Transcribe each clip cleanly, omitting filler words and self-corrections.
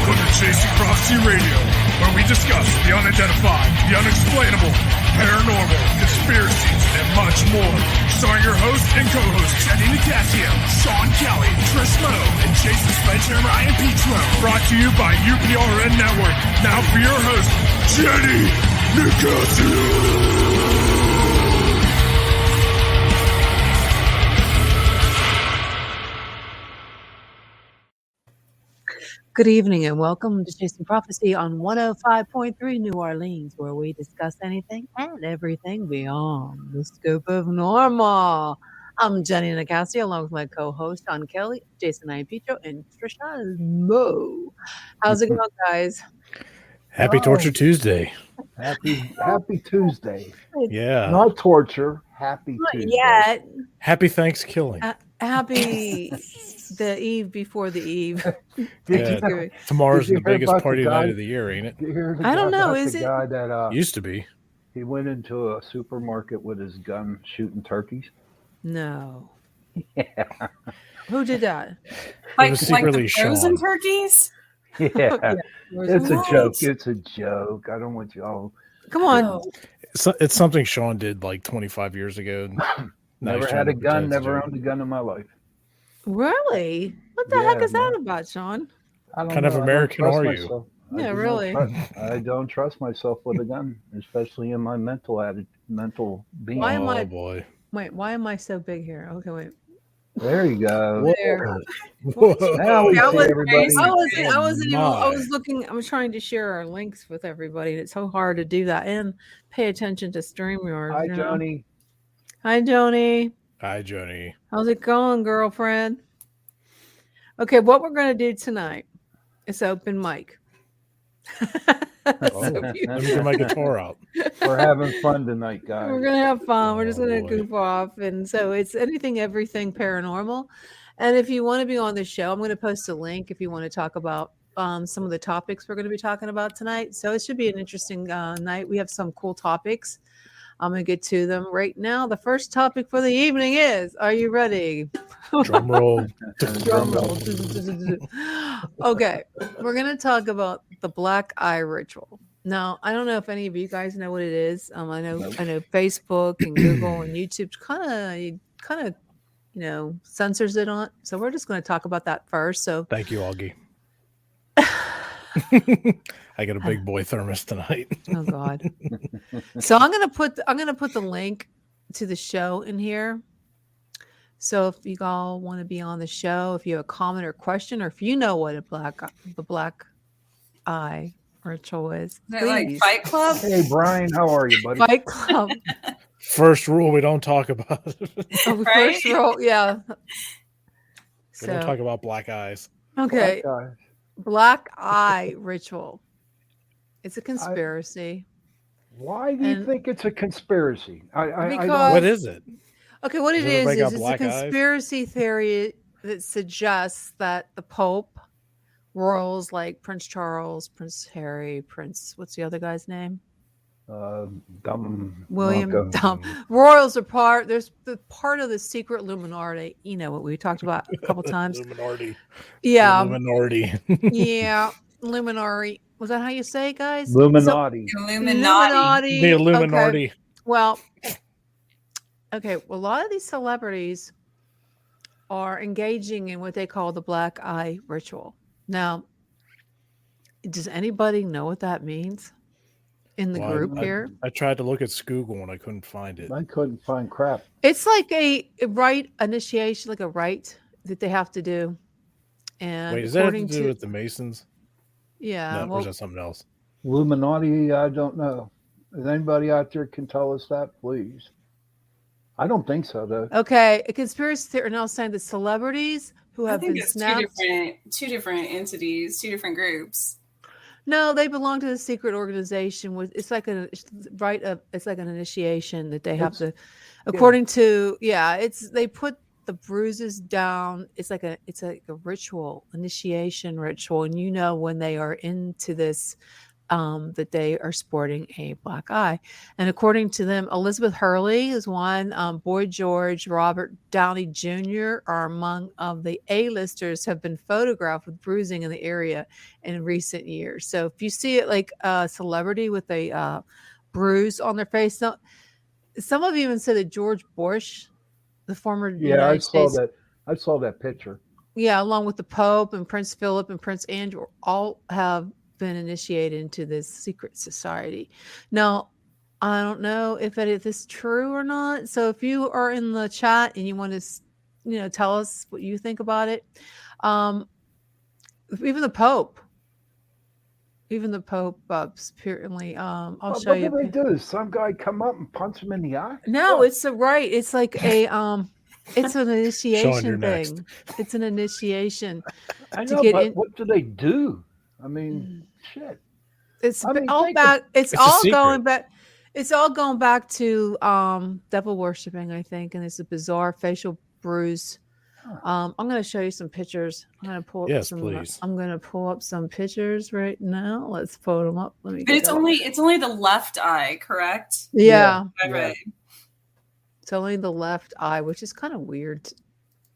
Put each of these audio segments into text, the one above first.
Welcome to Chasing Prophecy Radio, where we discuss the unidentified, the unexplainable, paranormal, conspiracies, and much more. Starring your hosts and co-hosts, Jenny Nicasio, Sean Kelly, Trish Lowe, and Jason Sledgehammer Ryan Petro. Brought to you by UPRN Network. Now for your host, Jenny Nicasio. Good evening and welcome to Chasing Prophecy on 105.3 New Orleans, where we discuss anything and everything beyond the scope of normal. I'm Jenny Nicasio, along with my co-host, Sean Kelly, Jason Iapetro, and Trisha Mo. How's it going, guys? Happy Torture Tuesday. Happy Tuesday. Yeah. Not torture. Happy Tuesday. Yet. Happy Thanksgiving. Happy the eve before the eve. Yeah. Tomorrow's the biggest party night of the year, ain't it? I don't know. Is it? Guy that Used to be. he went into a supermarket with his gun shooting turkeys. No. Yeah. Who did that? It was secretly like the frozen Sean. turkeys? Yeah. It's a What? joke. It's a joke. I don't want you all. Come on. Oh, It's something Sean did like 25 years ago. Never had a gun. Never owned a gun in my life. Really? What the Yeah, heck is that man. about, Sean? I don't Kind of know. I don't American trust are you? myself. Yeah, do not really. I don't trust myself with a gun, especially in my mental being. Why am Oh I- boy. Wait, why am I so big here? Okay, wait. There you go. There. Now we I see was- everybody. I was trying to share our links with everybody, and it's so hard to do that and pay attention to StreamYard. Hi, you know? Johnny. Hi, Joni. Hi, Johnny. How's it going, girlfriend? Okay, what we're going to do tonight is open mic. Oh, So let me beautiful. get my guitar out. We're having fun tonight, guys. We're gonna have fun. We're just Oh, gonna boy. goof off, and so it's anything, everything paranormal. And if you want to be on the show, I'm going to post a link if you want to talk about some of the topics we're going to be talking about tonight. So it should be an interesting night. We have some cool topics. I'm going to get to them right now. The first topic for the evening is: are you ready? Drum roll. Drum roll. Okay, we're going to talk about the black eye ritual. Now, I don't know if any of you guys know what it is. I know Facebook and Google and YouTube kind of censors it on. So we're just going to talk about that first. So Thank you, Augie. I got a big boy thermos tonight. oh god. So I'm going to put the link to the show in here. So if you all want to be on the show, if you have a comment or question, or if you know what the black eye ritual is, is it like please. Fight Club? Hey, Brian, how are you, buddy? Fight Club. First rule, we don't talk about it. Oh, Right? first roll, yeah. We don't talk about black eyes. Okay, Guys. black eye ritual. It's a conspiracy. Why do you And- think it's a conspiracy? I Because- don't. What is it? Okay, what it Does is everybody got it's a black eyes? conspiracy theory that suggests that the Pope, royals like Prince Charles, Prince Harry, what's the other guy's name? Dumb William Monko. Dumb. Royals are part of the secret Illuminati. You know what we talked about a couple times. Illuminati. Yeah, Illuminati. yeah, Illuminati. Was that how you say it, guys? Illuminati. Illuminati. The Okay. Illuminati. Well, a lot of these celebrities are engaging in what they call the black eye ritual. Now, does anybody know what that means in the Well, group here? I tried to look at Scoogle and I couldn't find it. I couldn't find crap. It's like a rite initiation, like a rite that they have to do. And Wait, does that have to according do with the Masons? yeah, No, or well, is that something else? Illuminati, I don't know. If anybody out there can tell us that, please. I don't think so, though. okay, a conspiracy theory. And I was saying the celebrities who I have think been it's snapped. two different entities, two different groups. No, they belong to the secret organization. It's like it's like an initiation that they have It's- to, according to they put the bruises down. It's like a ritual, initiation ritual, and when they are into this that they are sporting a black eye. And according to them, Elizabeth Hurley is one. Boy George, Robert Downey Jr. are among of the A-listers have been photographed with bruising in the area in recent years. So if you see it like a celebrity with a bruise on their face, some have even said that George Bush, the former United States, I saw that picture. Yeah, along with the Pope and Prince Philip and Prince Andrew, all have been initiated into this secret society. Now, I don't know if it is true or not. So if you are in the chat and you want to, tell us what you think about it, even the Pope apparently, I'll show you. What do they do? Some guy come up and punch him in the eye? No, it's right. It's like a it's an initiation next. thing. It's an initiation. I know, but what do they do? I mean, shit. It's all back. It's all going back. It's all going back to devil worshiping, I think, and it's a bizarre facial bruise. I'm going to show you some pictures. I'm going to pull up please. I'm going to pull up some pictures right now. Let's pull them up. Let me. But it's only the left eye, correct? Yeah. Right. It's only the left eye, which is kind of weird,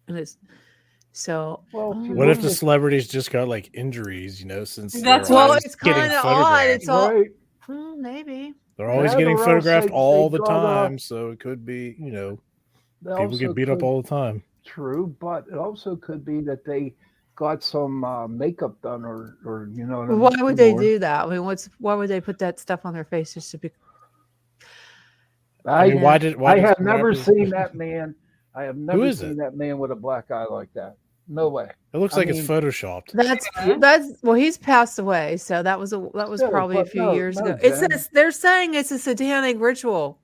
and it's. So, what if the celebrities just got like injuries, since that's it's kind of odd. It's all right. Maybe they're always getting photographed all the time, so it could be, people get beat up all the time. True, but it also could be that they got some makeup done, or why would they do that? I mean, why would they put that stuff on their face just to be? I have never seen that man. I have never seen that man with a black eye like that. No way. It looks like it's photoshopped. That's he's passed away, so that was probably a few years ago. They're saying it's a satanic ritual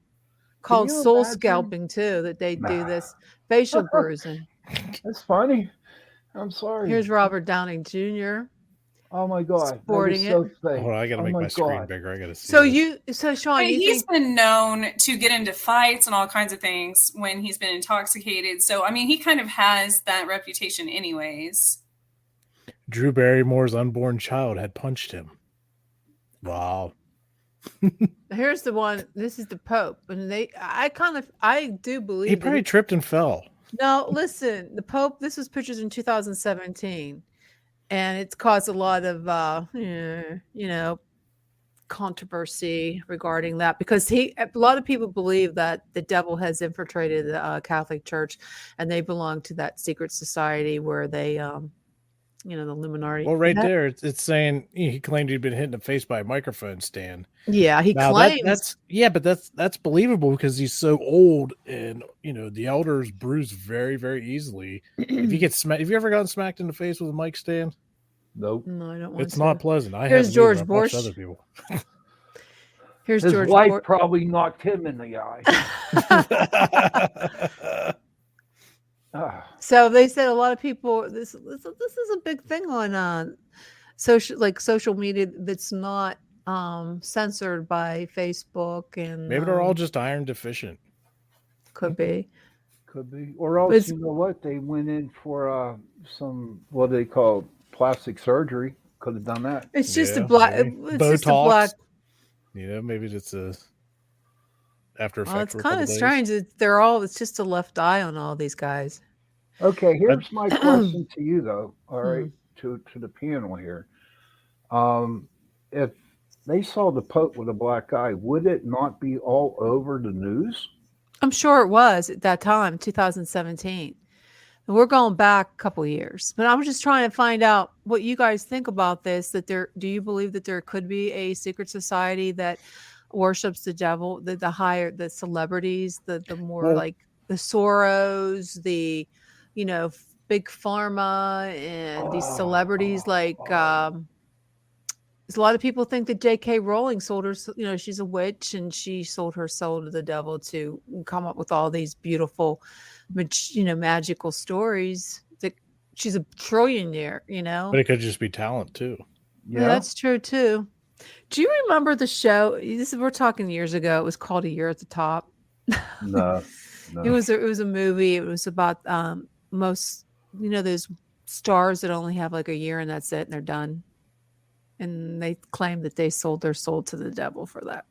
called soul scalping too, that they do this facial bruising. That's funny. I'm sorry. Here's Robert Downey Jr. Oh my God! Sporting it. Hold on, I gotta make my screen bigger. I gotta see. So Sean, he's been known to get into fights and all kinds of things when he's been intoxicated. So I mean, he kind of has that reputation, anyways. Drew Barrymore's unborn child had punched him. Wow. Here's the one. This is the Pope, and I do believe he probably tripped and fell. No, listen, the Pope. This was pictures in 2017. And it's caused a lot of, controversy regarding that because a lot of people believe that the devil has infiltrated the Catholic Church, and they belong to that secret society where they, the Illuminati. Well, there, it's saying he claimed he'd been hit in the face by a microphone stand. Yeah, he claims. But that's believable because he's so old, and the elders bruise very, very easily. If you get smacked, have you ever gotten smacked in the face with a mic stand? Nope. No, I don't want It's not pleasant. Here's George Bush. Other people. Here's his George wife probably knocked him in the eye. So they said a lot of people. This is a big thing on social media that's not censored by Facebook, and maybe they're all just iron deficient. Could be, or else you know what? They went in for some what they call plastic surgery. Could have done that. It's just a black. It's Botox. just a black. Maybe it's a after effect. Well, it's kind of strange. It's just a left eye on all these guys. Okay, here's my question to you, though. All right, to the panel here. If they saw the Pope with a black eye, would it not be all over the news? I'm sure it was at that time, 2017. And we're going back a couple of years, but I'm just trying to find out what you guys think about this. Do you believe that there could be a secret society that worships the devil, the celebrities, the more like the Soros, the, big pharma, and these celebrities like, a lot of people think that J.K. Rowling sold her, she's a witch and she sold her soul to the devil to come up with all these beautiful, magical stories. That she's a trillionaire, But it could just be talent too. Yeah, that's true too. Do you remember the show? We're talking years ago. It was called A Year at the Top. No. It was a movie. It was about most, those stars that only have like a year and that's it and they're done. and they claim that they sold their soul to the devil for that.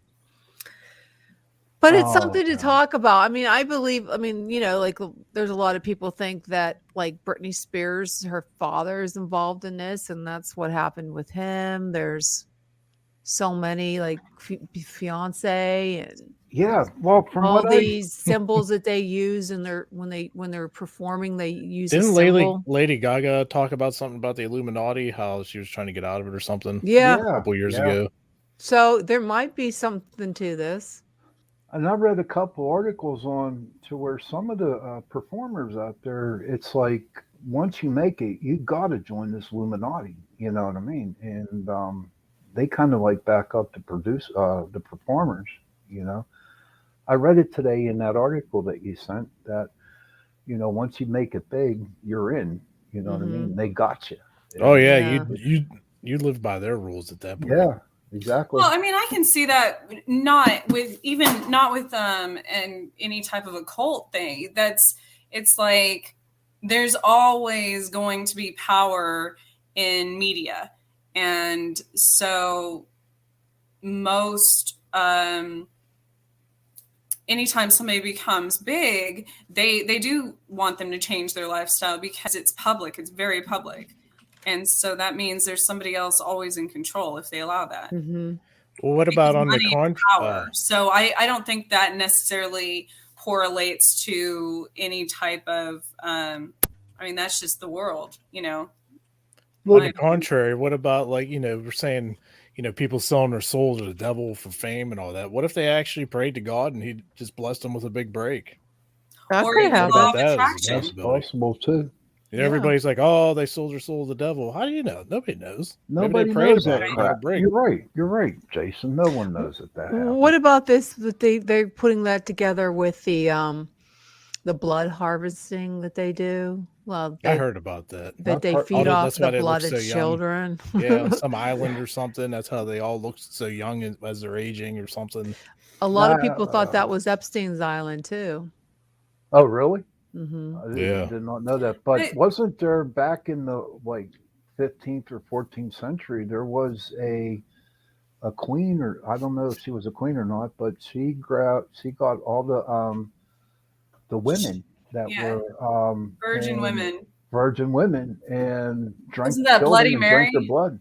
But it's something to talk about. I mean, I believe, like there's a lot of people think that like Britney Spears, her father is involved in this, and that's what happened with him. There's so many like fiance and well, from all what these symbols that they use in their when they're performing, they use Didn't a symbol. Lady Gaga talk about something about the Illuminati, how she was trying to get out of it or something? Yeah. A couple years ago. So there might be something to this. And I read a couple articles on to where some of the performers out there, it's like once you make it, you got to join this Illuminati. You know what I mean? And they kind of like back up to produce the performers. You know, I read it today in that article that you sent that once you make it big, you're in. You know what I mean? They got you. Oh yeah, you live by their rules at that point. Yeah. Exactly. Well, I mean, I can see that not with and any type of occult thing. It's like there's always going to be power in media, and so most anytime somebody becomes big, they do want them to change their lifestyle because it's public. It's very public. And so that means there's somebody else always in control if they allow that. Mm-hmm. Well, what about on the power? So I don't think that necessarily correlates to any type of, that's just the world, Well, on the contrary, what about we're saying, people selling their soul to the devil for fame and all that. What if they actually prayed to God and he just blessed them with a big break? That could happen. That's possible too. Everybody's like, "Oh, they sold their soul to the devil." How do you know? Nobody knows. Nobody knows that. You're right, Jason. No one knows that happened. What about this? That they're putting that together with the blood harvesting that they do. Well, I heard about that. That they feed off the blood of children. Yeah, on some island or something. That's how they all look so young as they're aging or something. A lot of people thought that was Epstein's island too. Oh, really? Mm-hmm. I did not know that. But wasn't there back in the 15th or 14th century, there was a queen, or I don't know if she was a queen or not, but she got all the women that were virgin women and drank. Wasn't that Bloody Mary? Drank their blood.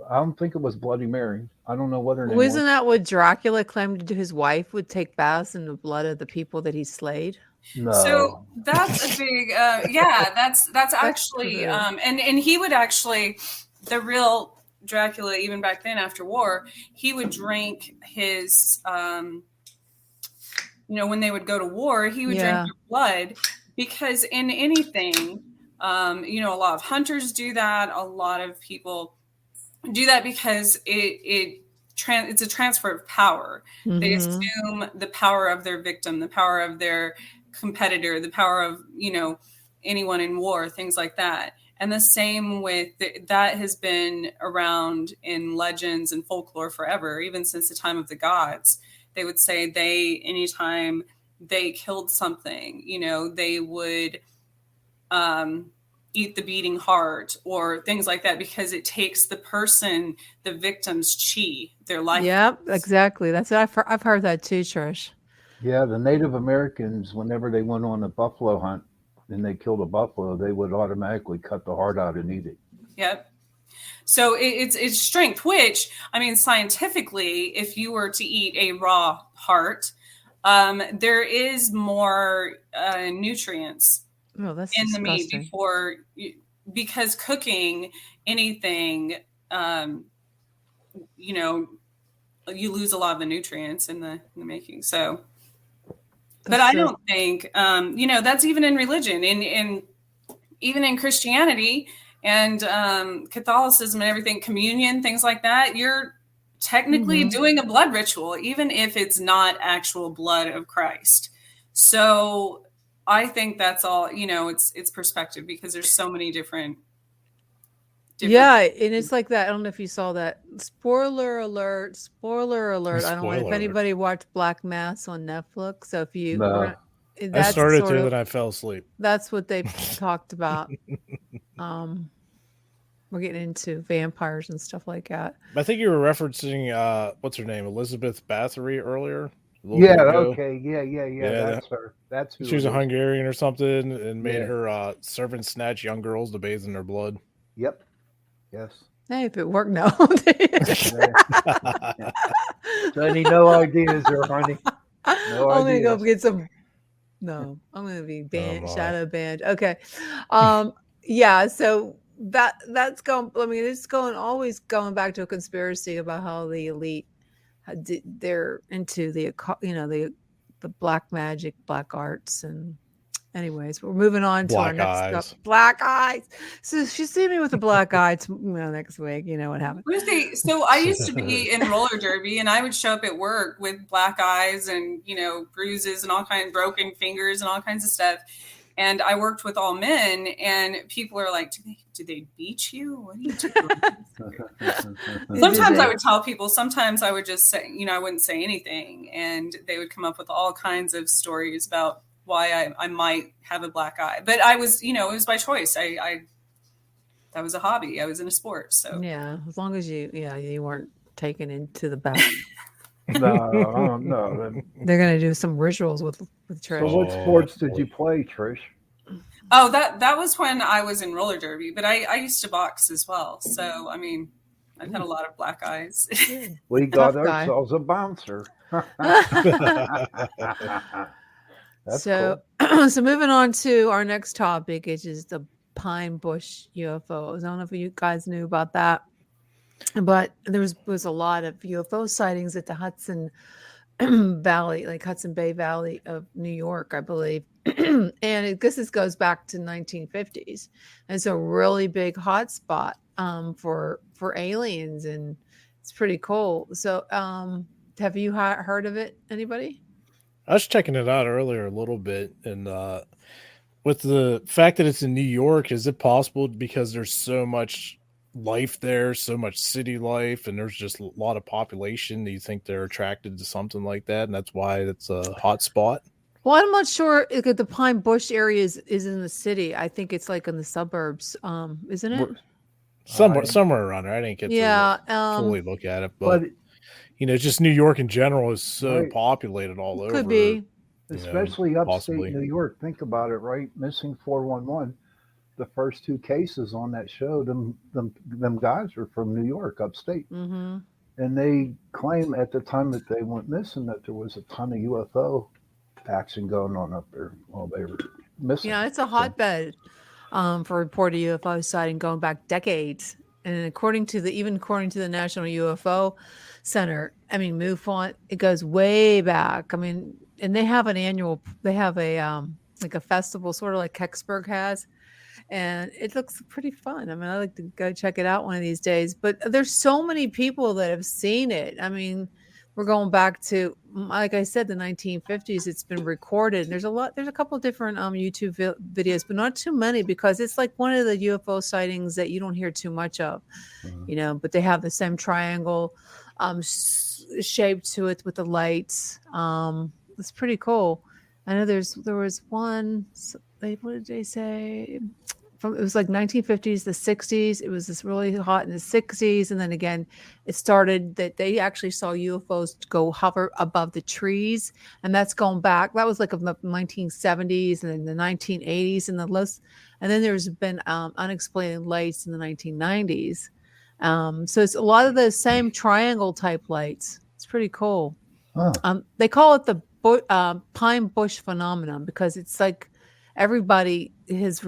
I don't think it was Bloody Mary. I don't know what her name was. Wasn't that what Dracula claimed his wife would take baths in the blood of the people that he slayed? No. So that's a big, that's actually, and he would actually, the real Dracula, even back then after war, he would drink his, when they would go to war, he would drink their blood because in anything, a lot of hunters do that. A lot of people do that because it's a transfer of power. Mm-hmm. They assume the power of their victim, the power of their competitor, the power of anyone in war, things like that. And the same with that has been around in legends and folklore forever, even since the time of the gods. They would say anytime they killed something, they would eat the beating heart or things like that, because it takes the victim's chi, their life. Yep, exactly. That's what I've heard that too, Trish. Yeah, the Native Americans, whenever they went on a buffalo hunt and they killed a buffalo, they would automatically cut the heart out and eat it. Yep. So it's strength, which, scientifically, if you were to eat a raw heart, there is more nutrients in the meat because cooking anything, you lose a lot of the nutrients in the making. So. But I don't think, that's even in religion, in even in Christianity and Catholicism and everything, communion, things like that. You're technically doing a blood ritual, even if it's not actual blood of Christ. So I think that's all, it's perspective, because there's so many different. Yeah, and it's like that. I don't know if you saw that. Spoiler alert. I don't know if anybody watched Black Mass on Netflix. So if you I started to and I fell asleep. That's what they talked about. we're getting into vampires and stuff like that. I think you were referencing what's her name, Elizabeth Bathory earlier. A little Yeah. bit ago. Okay. Yeah. That's her. That's who. She was it a is. Hungarian or something, and made Yeah. her servants snatch young girls to bathe in their blood. Yep. Yes. Hey, if it worked, no. Johnny, no ideas there, honey. No I'm gonna go ideas. get some. No, I'm gonna be banned, my. shadow banned. Okay, yeah. So that's going. I mean, it's always going back to a conspiracy about how the elite, they're into the black magic, black arts, and anyways, we're moving on to our Black next eyes. stuff. Black eyes. So if you see me with the black eyes, next week, you know what happened. So I used to be in roller derby, and I would show up at work with black eyes and bruises and all kinds, broken fingers and all kinds of stuff. And I worked with all men, and people are like, "Do they beat you? What are you doing?" Sometimes I would tell people. Sometimes I would just say, I wouldn't say anything, and they would come up with all kinds of stories about why I might have a black eye. But I was, it was by choice. That was a hobby. I was in a sport. So yeah, as long as you weren't taken into the back. No. They're gonna do some rituals with Trish. So what sports did you play, Trish? Oh, that was when I was in roller derby, but I used to box as well. So I mean, I've had a lot of black eyes. We got Tough guy. ourselves a bouncer. That's so cool. So moving on to our next topic, which is the Pine Bush UFOs. I don't know if you guys knew about that, but there was a lot of UFO sightings at the Hudson Valley, like Hudson Bay Valley of New York, I believe. And this goes back to 1950s. And it's a really big hotspot for aliens, and it's pretty cool. So have you heard of it, anybody? I was checking it out earlier a little bit, and with the fact that it's in New York, is it possible because there's so much life there, so much city life, and there's just a lot of population, do you think they're attracted to something like that, and that's why it's a hot spot? Well, I'm not sure if the Pine Bush area is in the city. I think it's like in the suburbs, isn't it? Somewhere around there. I didn't get to fully look at it, but just New York in general is so populated all over. Could be. Especially upstate possibly. New York. Think about it, right? Missing 411. The first two cases on that show, them guys are from New York, upstate. Mm-hmm. And they claim at the time that they went missing that there was a ton of UFO action going on up there while they were missing. Yeah, it's a hotbed for reported UFO sighting going back decades. And according to the National UFO Center, I mean, MUFON, it goes way back. I mean, and they have a like a festival, sort of like Kecksburg has, and it looks pretty fun. I mean, I like to go check it out one of these days. But there's so many people that have seen it. I mean, we're going back to, like I said, the 1950s. It's been recorded. There's a couple of different YouTube videos, but not too many, because it's like one of the UFO sightings that you don't hear too much of, but they have the same triangle shape to it with the lights. It's pretty cool. I know there was one, what did they say? It was like 1950s, the 60s. It was this really hot in the 60s. And then again, it started that they actually saw UFOs go hover above the trees. And that's going back. That was like in the 1970s and then the 1980s and and then there's been unexplained lights in the 1990s. So it's a lot of the same triangle type lights. It's pretty cool. Huh. They call it the Pine Bush phenomenon, because it's like everybody has,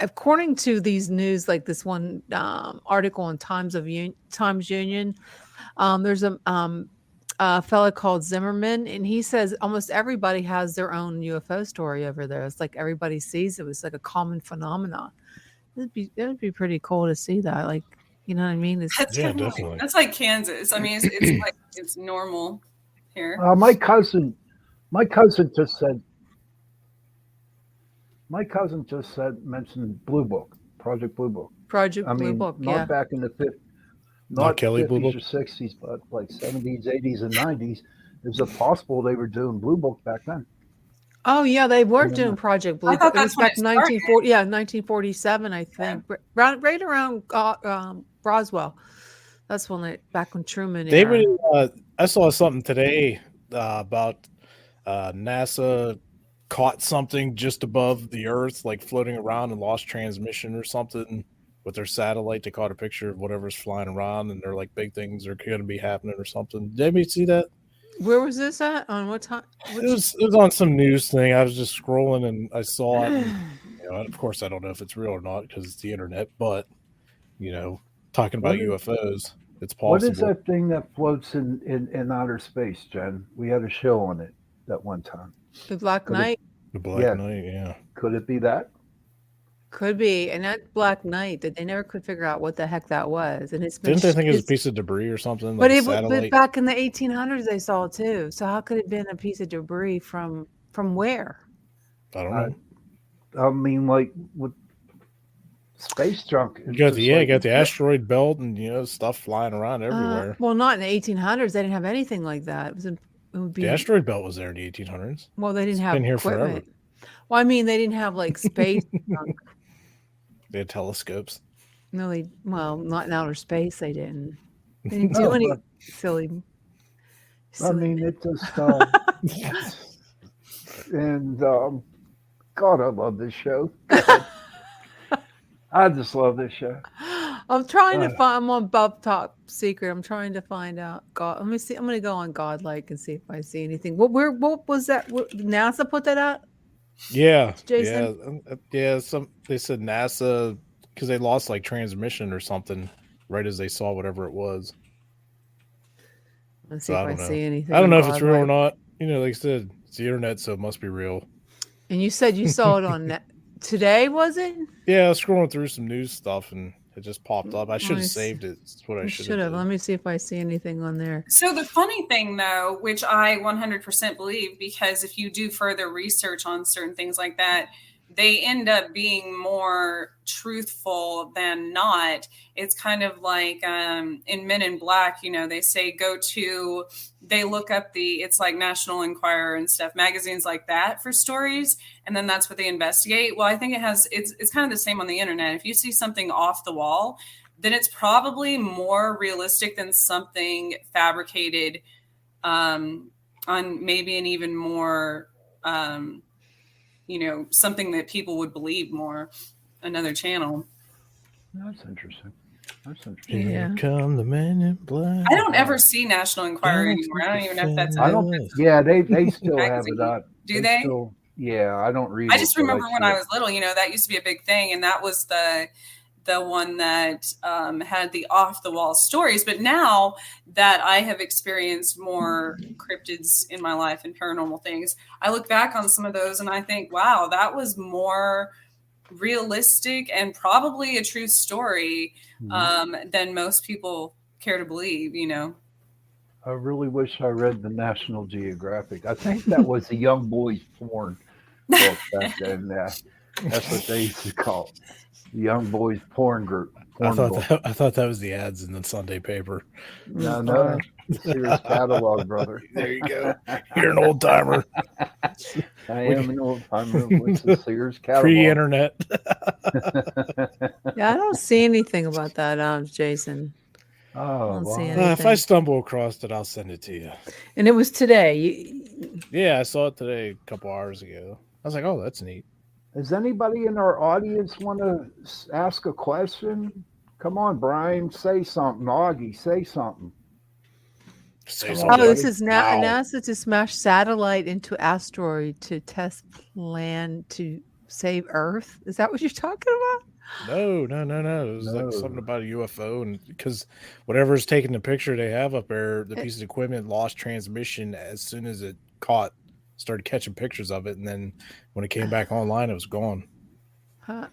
according to these news, like this one article in Times Union, there's a fella called Zimmerman, and he says almost everybody has their own UFO story over there. It's like everybody sees it. It's like a common phenomenon. It would be pretty cool to see that. Like, you know what I mean? Definitely. That's like Kansas. I mean, it's like it's normal here. My cousin just mentioned Blue Book, Project Blue Book. Blue Book, not back in the 50s, not Kelly 50s Blue Book? or 60s, but like 70s, 80s, and 90s. Is it possible they were doing Blue Book back then? Oh yeah, they were Yeah. doing Project Blue. I thought It was that's when back it in started. 1940. Yeah, 1947, I think. Right around Roswell. That's when back when Truman They era. would. I saw something today about NASA caught something just above the Earth, like floating around and lost transmission or something with their satellite. They caught a picture of whatever's flying around, and they're like big things are going to be happening or something. Did anybody see that? Where was this at? On what time? It was on some news thing. I was just scrolling and I saw it. And, of course, I don't know if it's real or not because it's the internet. But talking about UFOs, it's possible. What is that thing that floats in outer space, Jen? We had a show on it that one time. The Black Knight. The Black Knight, yeah. Could it be that? Could be, and that Black Knight that they never could figure out what the heck that was, and it's been, didn't they think it was a piece of debris or something? But Like but back in the 1800s they saw it too. So how could it have been a piece of debris from where? I don't know. I mean, like with space junk. You got the asteroid belt and stuff flying around everywhere. Well, not in the 1800s. They didn't have anything like that. It would be the asteroid belt was there in the 1800s. Well, they didn't have been here equipment. forever. Well, I mean, they didn't have like space junk. They had telescopes. No, not in outer space. They didn't. They didn't do any silly. I mean, it just. And God, I love this show. I just love this show. I'm trying to find. I'm on Bub Top Secret. I'm trying to find out. God, let me see. I'm going to go on Godlike and see if I see anything. What was that? NASA put that out? Yeah, Jason? yeah. They said NASA because they lost like transmission or something right as they saw whatever it was. Let's see if I see anything. I don't know if it's real or not. Like I said, it's the internet, so it must be real. And you said you saw it on today, was it? Yeah, I was scrolling through some news stuff and it just popped up. I should have saved it. That's what I should have. Let me see if I see anything on there. So the funny thing, though, which I 100% believe, because if you do further research on certain things like that, they end up being more truthful than not. It's kind of like in Men in Black, they say they look up it's like National Enquirer and stuff, magazines like that for stories. And then that's what they investigate. Well, I think it's kind of the same on the internet. If you see something off the wall, then it's probably more realistic than something fabricated on maybe an even more, something that people would believe more, another channel. That's interesting. Yeah. Here come the Men in Black. I don't ever see National Enquirer anymore. I don't even know if that's. Yeah, they still have it out. Do they? Yeah, I don't read. I just remember when I was little, that used to be a big thing, and that was the one that had the off the wall stories. But now that I have experienced more cryptids in my life and paranormal things, I look back on some of those and I think, wow, that was more realistic and probably a true story than most people care to believe. I really wish I read the National Geographic. I think that was the young boys porn book back then. That's what they used to call it. The young boys porn group. I thought that was the ads in the Sunday paper. No, the Sears catalog, brother. There you go. You're an old timer. I am an old timer. What's the Sears catalog? Pre-internet. Yeah, I don't see anything about that, Jason. Oh, wow. If I stumble across it, I'll send it to you. And it was today. Yeah, I saw it today a couple hours ago. I was like, oh, that's neat. Does anybody in our audience want to ask a question? Come on, Brian, say something. Augie, say something. This is NASA to smash satellite into asteroid to test plan to save Earth. Is that what you're talking about? No. It was like something about a UFO, and because whatever's taking the picture they have up there, the piece of equipment lost transmission as soon as it started catching pictures of it, and then when it came back online, it was gone.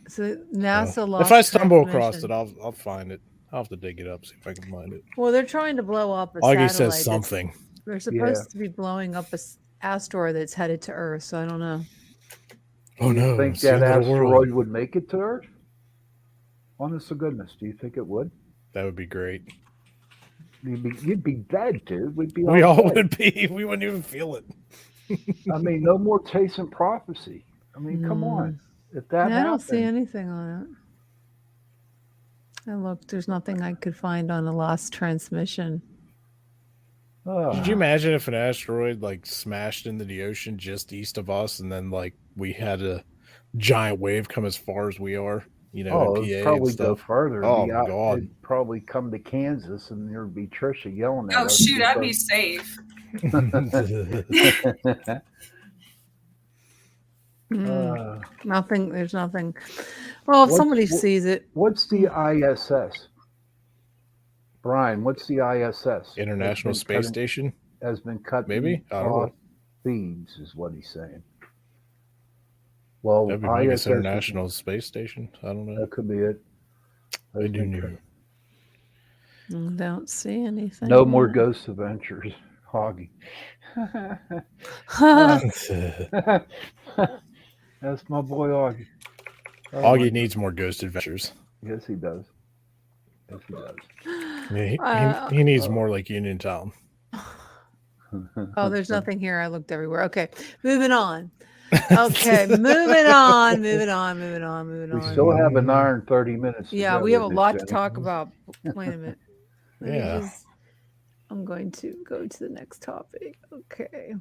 So NASA lost. If I stumble across it, I'll find it. I'll have to dig it up, see if I can find it. Well, they're trying to blow up a Augie satellite. says something. They're supposed to be blowing up an asteroid that's headed to Earth, so I don't know. Oh no! You think that asteroid would make it to Earth? Honest to goodness, do you think it would? That would be great. You'd be dead, dude. We all would be. We wouldn't even feel it. I mean, no more chasing prophecy. I mean, come on. If that I don't see happened, anything on it. I looked. There's nothing I could find on the lost transmission. Could you imagine if an asteroid like smashed into the ocean just east of us, and then like we had a giant wave come as far as we are, in PA it'd and probably go stuff? further. Oh my God! It'd probably come to Kansas, and there'd be Trisha yelling at Oh us. shoot, I'd be safe. Nothing. There's nothing. Well, if somebody sees it, What's the ISS? Brian, what's the ISS? International Space Station has been cut. Maybe? I don't know. Thieves is what he's saying. Well, That'd be my guess, International Space Station. I don't know. That could be it. I do know. Don't see anything. No more Ghost Adventures, Hoggy. That's my boy Augie. Augie needs more Ghost Adventures. Yes, he does. Yes, he does. Yeah, he needs more like Union Town. Oh, there's nothing here. I looked everywhere. Okay, moving on. Okay, moving on. We still have an hour and 30 minutes. Yeah, we have a lot to talk about. Wait a minute. Yeah. I'm going to go to the next topic. Okay.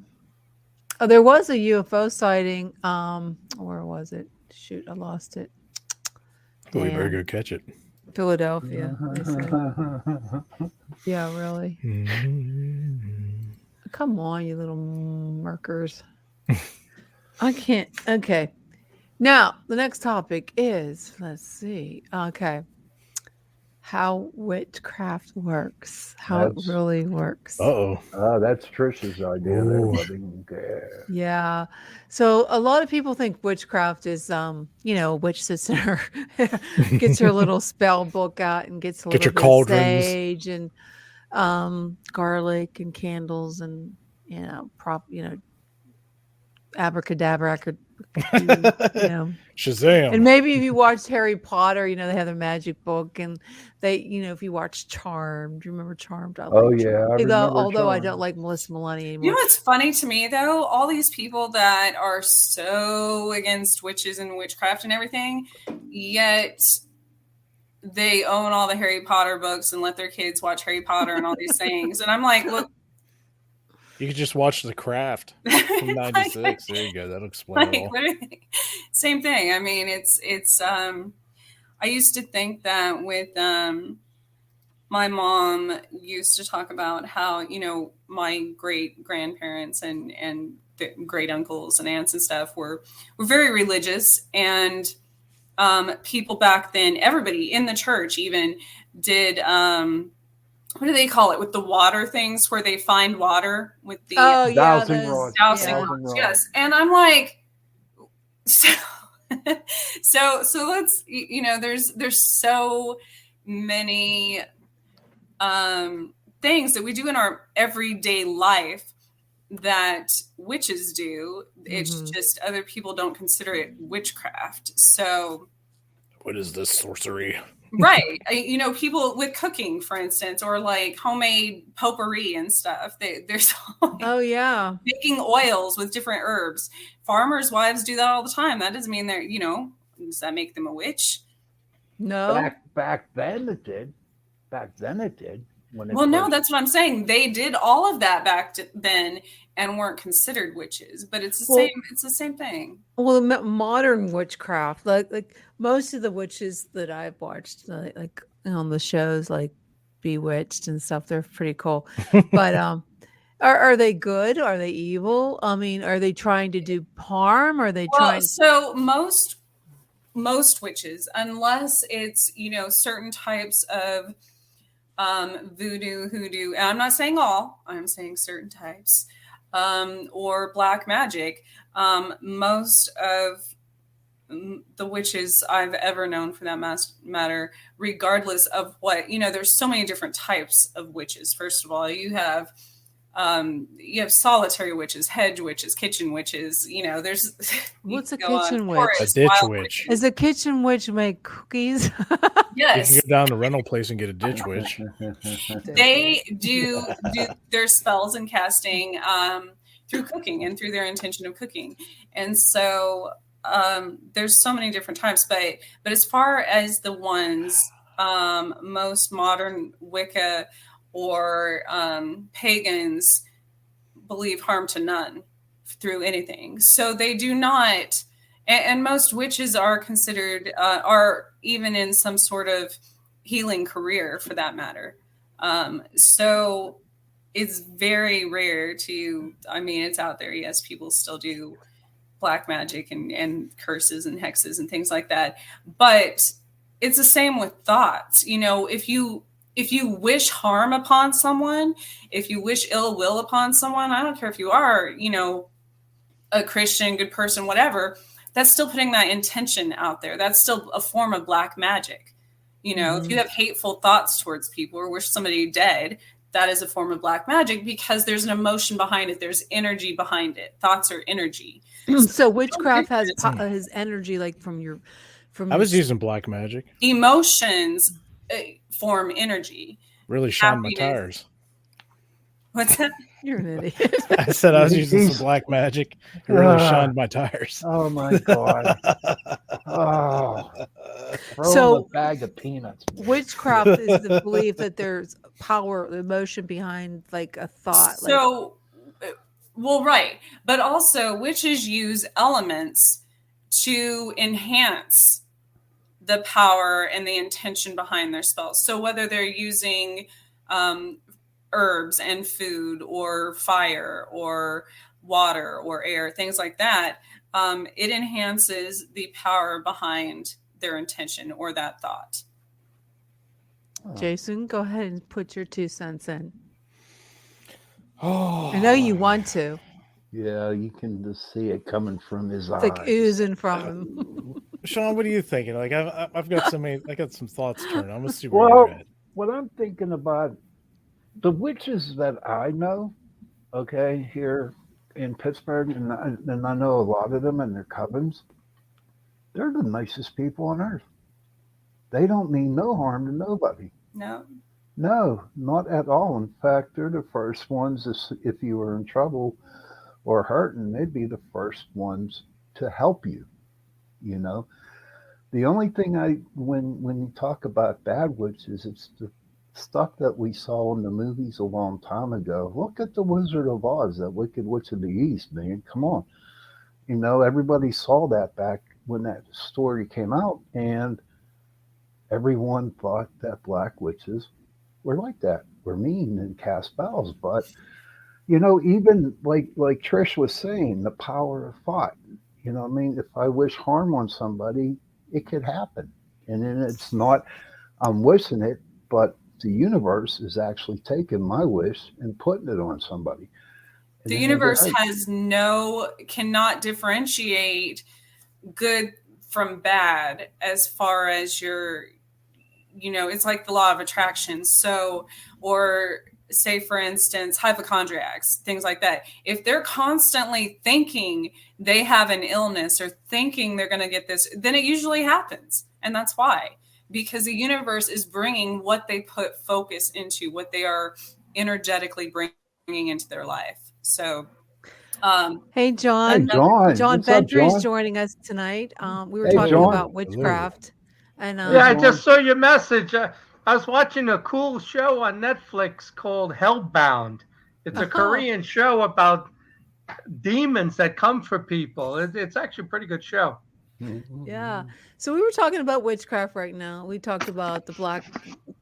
Oh, there was a UFO sighting. Where was it? Shoot, I lost it. We better go catch it. Philadelphia. Yeah, really. Come on, you little murkers. I can't. Okay. Now, the next topic is, let's see. Okay. How witchcraft works. How it really works. Uh-oh. That's Trisha's idea there, buddy. Okay. Yeah. So a lot of people think witchcraft is, a witch sits in her, gets her little spell book out and gets a little bit of sage and garlic and candles and, abracadabra. Shazam. And maybe if you watched Harry Potter, they have their magic book, and they, if you watch Charmed, do you remember Charmed? Although I don't like Melissa Maloney anymore. You know what's funny to me though? All these people that are so against witches and witchcraft and everything, yet they own all the Harry Potter books and let their kids watch Harry Potter and all these things. And I'm like, look. You could just watch The Craft from 96. There you go. That'll explain it all. Same thing. I mean, it's I used to think that with my mom used to talk about how, my great grandparents and great uncles and aunts and stuff were very religious, and people back then, everybody in the church even did what do they call it with the water things where they find water with the dowsing rods? Yes. And I'm like, so let's, there's so many things that we do in our everyday life that witches do. It's just other people don't consider it witchcraft. So what is this sorcery? Right. People with cooking, for instance, or like homemade potpourri and stuff. There's making oils with different herbs. Farmers' wives do that all the time. That doesn't mean they're, does that make them a witch? No. Back then it did. No, that's what I'm saying. They did all of that back then and weren't considered witches, but it's the same. It's the same thing. Well, modern witchcraft, like most of the witches that I've watched, like on the shows, like Bewitched and stuff, they're pretty cool. But are they good? Are they evil? I mean, are they trying to do harm? Are they trying? So most witches, unless it's certain types of voodoo, hoodoo, and I'm not saying all, I'm saying certain types, or black magic. Most of the witches I've ever known, for that matter, regardless of what, there's so many different types of witches. First of all, you have solitary witches, hedge witches, kitchen witches. There's what's a kitchen witch? A ditch witch. Does a kitchen witch make cookies? Yes. You can go down to rental place and get a ditch witch. They do their spells and casting. through cooking and through their intention of cooking. And so there's so many different types, but as far as the ones most modern Wicca or pagans believe harm to none through anything. So they do not, and most witches are considered, are even in some sort of healing career for that matter. So it's very rare to, I mean, it's out there. Yes, people still do black magic and curses and hexes and things like that. But it's the same with thoughts. You know, if you wish harm upon someone, if you wish ill will upon someone, I don't care if you are, you know, a Christian, good person, whatever, that's still putting that intention out there. That's still a form of black magic. You know, if you have hateful thoughts towards people or wish somebody dead, that is a form of black magic because there's an emotion behind it. There's energy behind it. Thoughts are energy. So witchcraft has energy, like from I was using black magic. Emotions form energy. Really shined my tires. What's that? You're an idiot. I said I was using some black magic. It really shined my tires. Oh my God. Oh. So a bag of peanuts. Witchcraft is the belief that there's power, emotion behind like a thought. So, well, right. But also witches use elements to enhance the power and the intention behind their spells. So whether they're using herbs and food or fire or water or air, things like that, it enhances the power behind their intention or that thought. Jason, go ahead and put your 2 cents in. Oh, I know you want to. Yeah, you can just see it coming from his eyes. It's like oozing from him. Sean, what are you thinking? Like, I've got I got some thoughts turning. I'm gonna see where you're at. What I'm thinking about, the witches that I know, okay, here in Pittsburgh, and I know a lot of them and their covens, they're the nicest people on earth. They don't mean no harm to nobody. No. No, not at all. In fact, they're the first ones, if you were in trouble or hurting, they'd be the first ones to help you, you know. The only thing when you talk about bad witches, it's the stuff that we saw in the movies a long time ago. Look at the Wizard of Oz, that Wicked Witch of the East, man. Come on. You know, everybody saw that back when that story came out, and everyone thought that black witches were like that. We're mean and cast spells. But, you know, even like Trish was saying, the power of thought. You know what I mean? If I wish harm on somebody, it could happen. And then it's not, I'm wishing it, but the universe is actually taking my wish and putting it on somebody. And the universe cannot differentiate good from bad as far as your, you know, it's like the law of attraction. So, or say, for instance, hypochondriacs, things like that. If they're constantly thinking they have an illness or thinking they're going to get this, then it usually happens. And that's why, because the universe is bringing what they put focus into, what they are energetically bringing into their life. So, hey, John. John Bentry's joining us tonight. We were talking about witchcraft. And I just saw your message. I was watching a cool show on Netflix called Hellbound. It's a Korean show about demons that come for people. It's actually a pretty good show. Yeah. So we were talking about witchcraft right now. We talked about the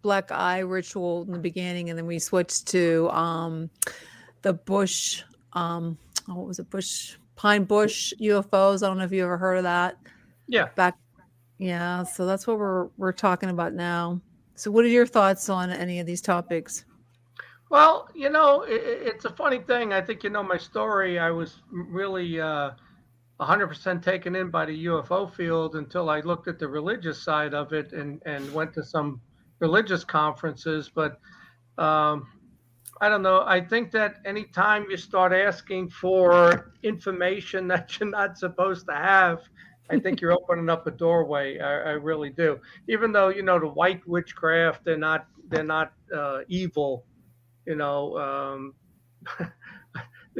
black eye ritual in the beginning, and then we switched to the bush. What was it? Pine Bush UFOs. I don't know if you ever heard of that. Yeah. Yeah. So that's what we're talking about now. So what are your thoughts on any of these topics? Well, you know, it's a funny thing. I think you know my story. I was really 100% taken in by the UFO field until I looked at the religious side of it and went to some religious conferences. But I don't know. I think that anytime you start asking for information that you're not supposed to have, I think you're opening up a doorway. I really do. Even though, you know, the white witchcraft, they're not evil. You know,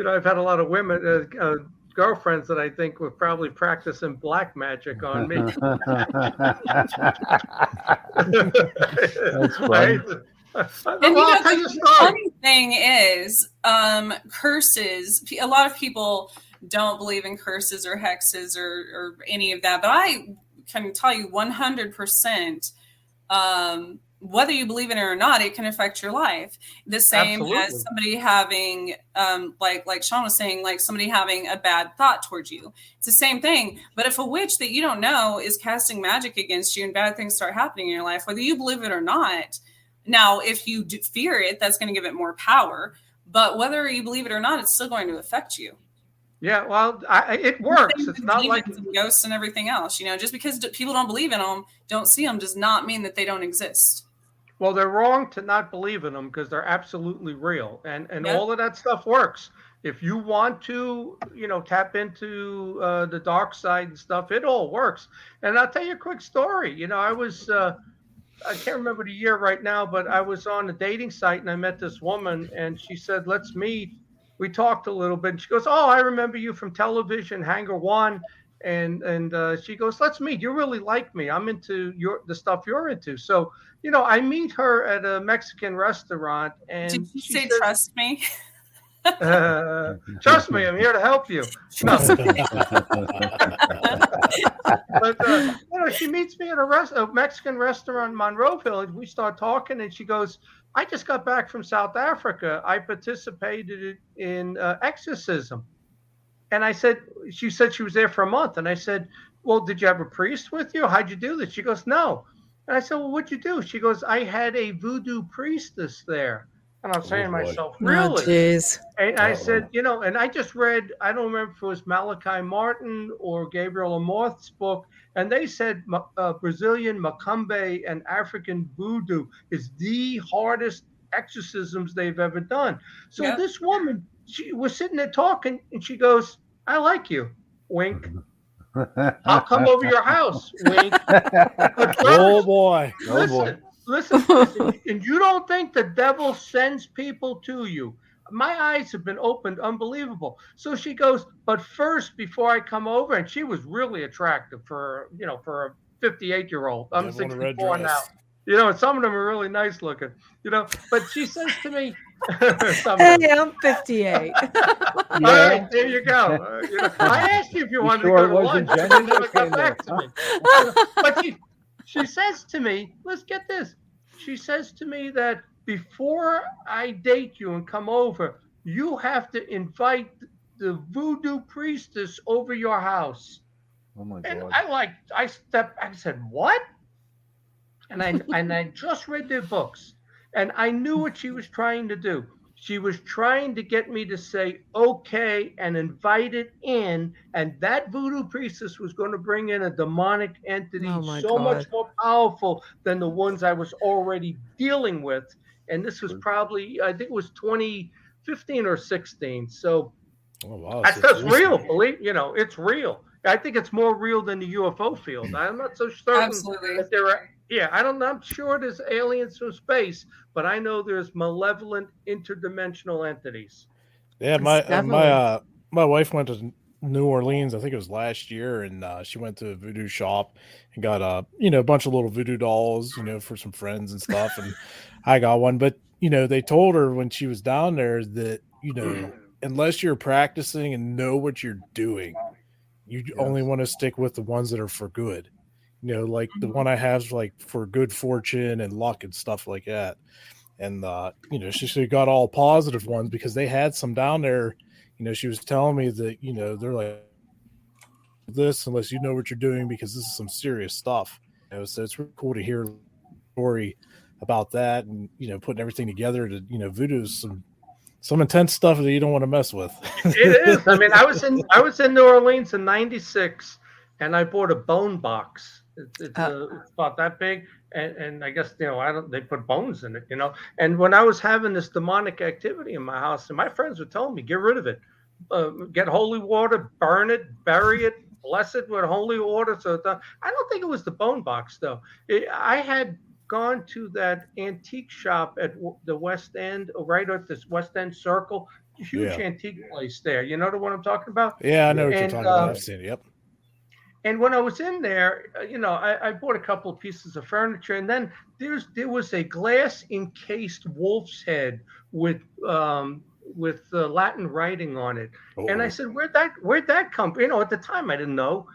I've had a lot of women, girlfriends that I think were probably practicing black magic on me. That's funny. And I'll tell you a the story. funny thing is, curses. A lot of people don't believe in curses or hexes or any of that, but I can tell you 100%. Whether you believe in it or not, it can affect your life. The same Absolutely. as somebody having, like Sean was saying, like somebody having a bad thought towards you. It's the same thing. But if a witch that you don't know is casting magic against you and bad things start happening in your life, whether you believe it or not, now if you do fear it, that's going to give it more power. But whether you believe it or not, it's still going to affect you. Yeah, well, it works. It's not like and ghosts and everything else. Just because people don't believe in them, don't see them, does not mean that they don't exist. Well, they're wrong to not believe in them because they're absolutely real, and Yep. all of that stuff works. If you want to, tap into the dark side and stuff, it all works. And I'll tell you a quick story. I was, I can't remember the year right now, but I was on a dating site and I met this woman, and she said, "Let's meet." We talked a little bit. And she goes, "Oh, I remember you from television, Hangar One." And she goes, "Let's meet. You really like me. I'm into the stuff you're into." So, I meet her at a Mexican restaurant, and Did you she say says, trust me? "Trust me, I'm here to help you." No. But she meets me at a Mexican restaurant in Monroe Village. We start talking, and she goes, "I just got back from South Africa. I participated in exorcism." And she said she was there for a month. And I said, "Well, did you have a priest with you? How'd you do this?" She goes, "No." And I said, "Well, what'd you do?" She goes, "I had a voodoo priestess there." And I'm saying to myself, "Really?" Oh, jeez. And I said, and I just read, I don't remember if it was Malachi Martin or Gabriel Amorth's book, and they said Brazilian Macumbe and African voodoo is the hardest exorcisms they've ever done. So Yep. this woman, she was sitting there talking, and she goes, "I like you." Wink. "I'll come over your house." Wink. Oh boy. Listen, and you don't think the devil sends people to you. My eyes have been opened, unbelievable. So she goes, "But first, before I come over," and she was really attractive for a 58-year-old. I'm Devil in a red 64 now. dress. And some of them are really nice looking. But she says to me, Hey, I'm 58. All right, there you go. I asked you if you wanted to go to lunch. You never got back to me. But she says to me, let's get this. She says to me that before I date you and come over, you have to invite the voodoo priestess over your house. Oh my And God. I said, "What?" And I just read their books, and I knew what she was trying to do. She was trying to get me to say okay and invite it in, and that voodoo priestess was going to bring in a demonic entity much more powerful than the ones I was already dealing with. And this was probably, I think it was 2015 or 16. So that's real. Believe it's real. I think it's more real than the UFO field. I'm not so certain that there are. Yeah, I'm not sure there's aliens from space, but I know there's malevolent interdimensional entities. Yeah, my wife went to New Orleans. I think it was last year, and she went to a voodoo shop and got a bunch of little voodoo dolls, for some friends and stuff. And I got one, but they told her when she was down there that unless you're practicing and know what you're doing, you only want to stick with the ones that are for good. Like the one I have is like for good fortune and luck and stuff like that. And, she got all positive ones because they had some down there. She was telling me that, they're like this unless you know what you're doing because this is some serious stuff. So it's really cool to hear a story about that and, putting everything together to, voodoo is some intense stuff that you don't want to mess with. It is. I mean, I was in New Orleans in '96 and I bought a bone box. It's about that big, and I guess they put bones in it, And when I was having this demonic activity in my house, and my friends were telling me, get rid of it, get holy water, burn it, bury it, bless it with holy water. So I don't think it was the bone box though. I had gone to that antique shop at the West End, right at this West End Circle. huge antique place there. You know the one I'm talking about? Yeah, I know what you're talking about. I've seen it. Yep. And when I was in there, I bought a couple of pieces of furniture, and then there was a glass encased wolf's head with Latin writing on it. Uh-oh. And I said, where'd that come from? At the time I didn't know.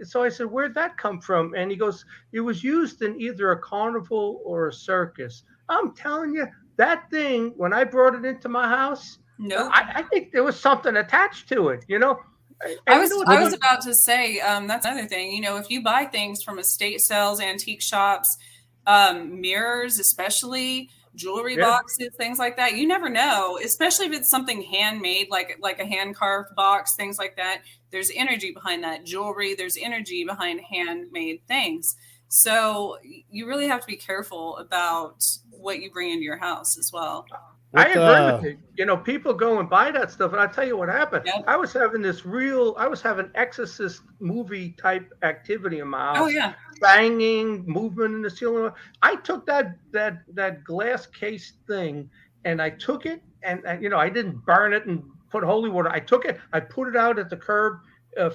So I said, where'd that come from? And he goes, it was used in either a carnival or a circus. I'm telling you, that thing, when I brought it into my house, I think there was something attached to it. I was about to say that's another thing. If you buy things from estate sales, antique shops, mirrors, especially jewelry boxes, things like that, you never know. Especially if it's something handmade, like a hand carved box, things like that. There's energy behind that jewelry. There's energy behind handmade things. So you really have to be careful about what you bring into your house as well. I agree with you. People go and buy that stuff, and I tell you what happened. Yep. I was having exorcist movie type activity in my house. Oh yeah, banging, movement in the ceiling. I took that glass case thing, and I took it, and I didn't burn it and put holy water. I took it, I put it out at the curb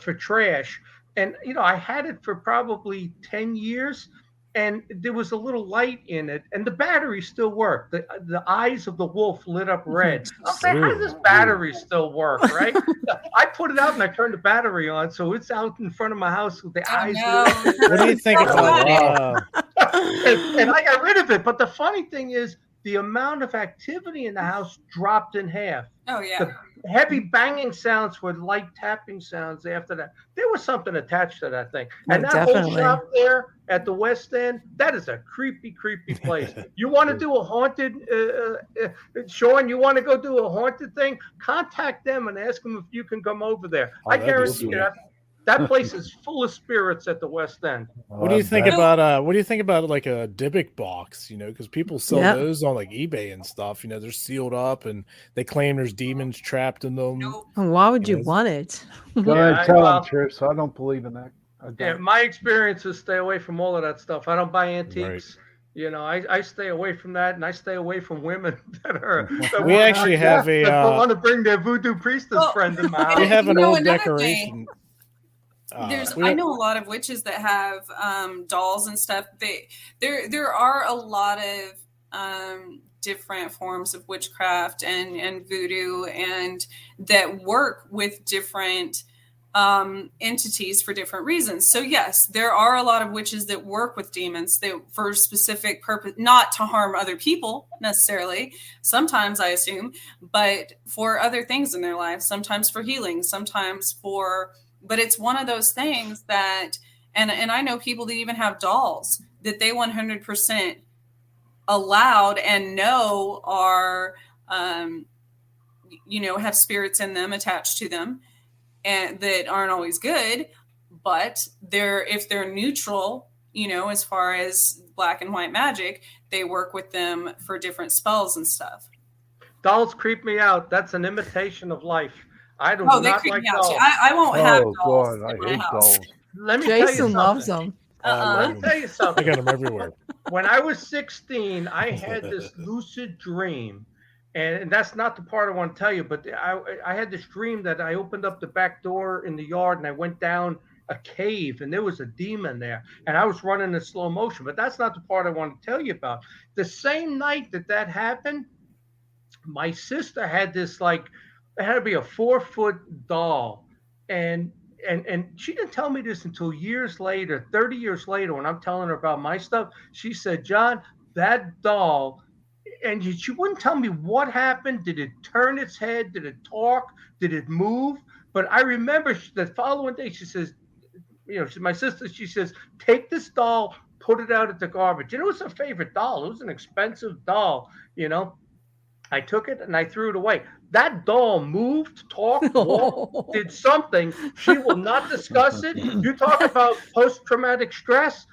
for trash, and I had it for probably 10 years. And there was a little light in it, and the battery still worked. The eyes of the wolf lit up red. I'm saying, how does this battery still work, right? I put it out and I turned the battery on, so it's out in front of my house with the eyes. No. What do you think about it? And I got rid of it. But the funny thing is, the amount of activity in the house dropped in half. Oh, yeah. The heavy banging sounds were light tapping sounds after that. There was something attached to that thing. And that whole shop there at the West End, that is a creepy, creepy place. You want to do a haunted, Sean, you want to go do a haunted thing? Contact them and ask them if you can come over there. I guarantee you that place is full of spirits at the West End. What do you think about like a Dybbuk box? Because people sell those on like eBay and stuff. They're sealed up and they claim there's demons trapped in them. Why would you want it? Go ahead, tell them, Trish. I don't believe in that. Yeah, my experience is stay away from all of that stuff. I don't buy antiques. Right. I stay away from that, and I stay away from women that want to bring their voodoo priestess friend in my house. We have an old decoration. I know a lot of witches that have dolls and stuff. There are a lot of different forms of witchcraft and voodoo, and that work with different entities for different reasons. So yes, there are a lot of witches that work with demons for a specific purpose, not to harm other people necessarily. Sometimes I assume, but for other things in their life. Sometimes for healing. Sometimes for. But it's one of those things that, and I know people that even have dolls that they 100% allowed and know are, have spirits in them attached to them, and that aren't always good, but if they're neutral, as far as black and white magic, they work with them for different spells and stuff. Dolls creep me out. That's an imitation of life. I do not like dolls. I won't have dolls. God, I hate dolls. Let me Jason loves them. Let me tell you something. I got them everywhere. When I was 16, I had this lucid dream, and that's not the part I want to tell you, but I had this dream that I opened up the back door in the yard and I went down a cave and there was a demon there, and I was running in slow motion, but that's not the part I want to tell you about. The same night that happened, my sister had this it had to be a 4-foot doll. And she didn't tell me this until years later, 30 years later, when I'm telling her about my stuff. She said, John, that doll, and she wouldn't tell me what happened. Did it turn its head? Did it talk? Did it move? But I remember the following day, she says, my sister, she says, take this doll, put it out at the garbage. And it was her favorite doll. It was an expensive doll, I took it and I threw it away. That doll moved, talked, walked, did something. She will not discuss it. You talk about post-traumatic stress.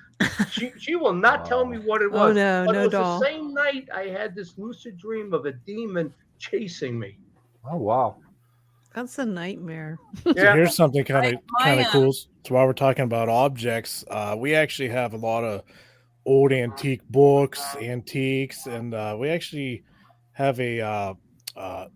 She will not tell me what it was. Oh, no, but no it was doll. The same night I had this lucid dream of a demon chasing me. Oh, wow. That's a nightmare. So here's something kind of cool. So while we're talking about objects, we actually have a lot of old antique books, antiques, and we actually have a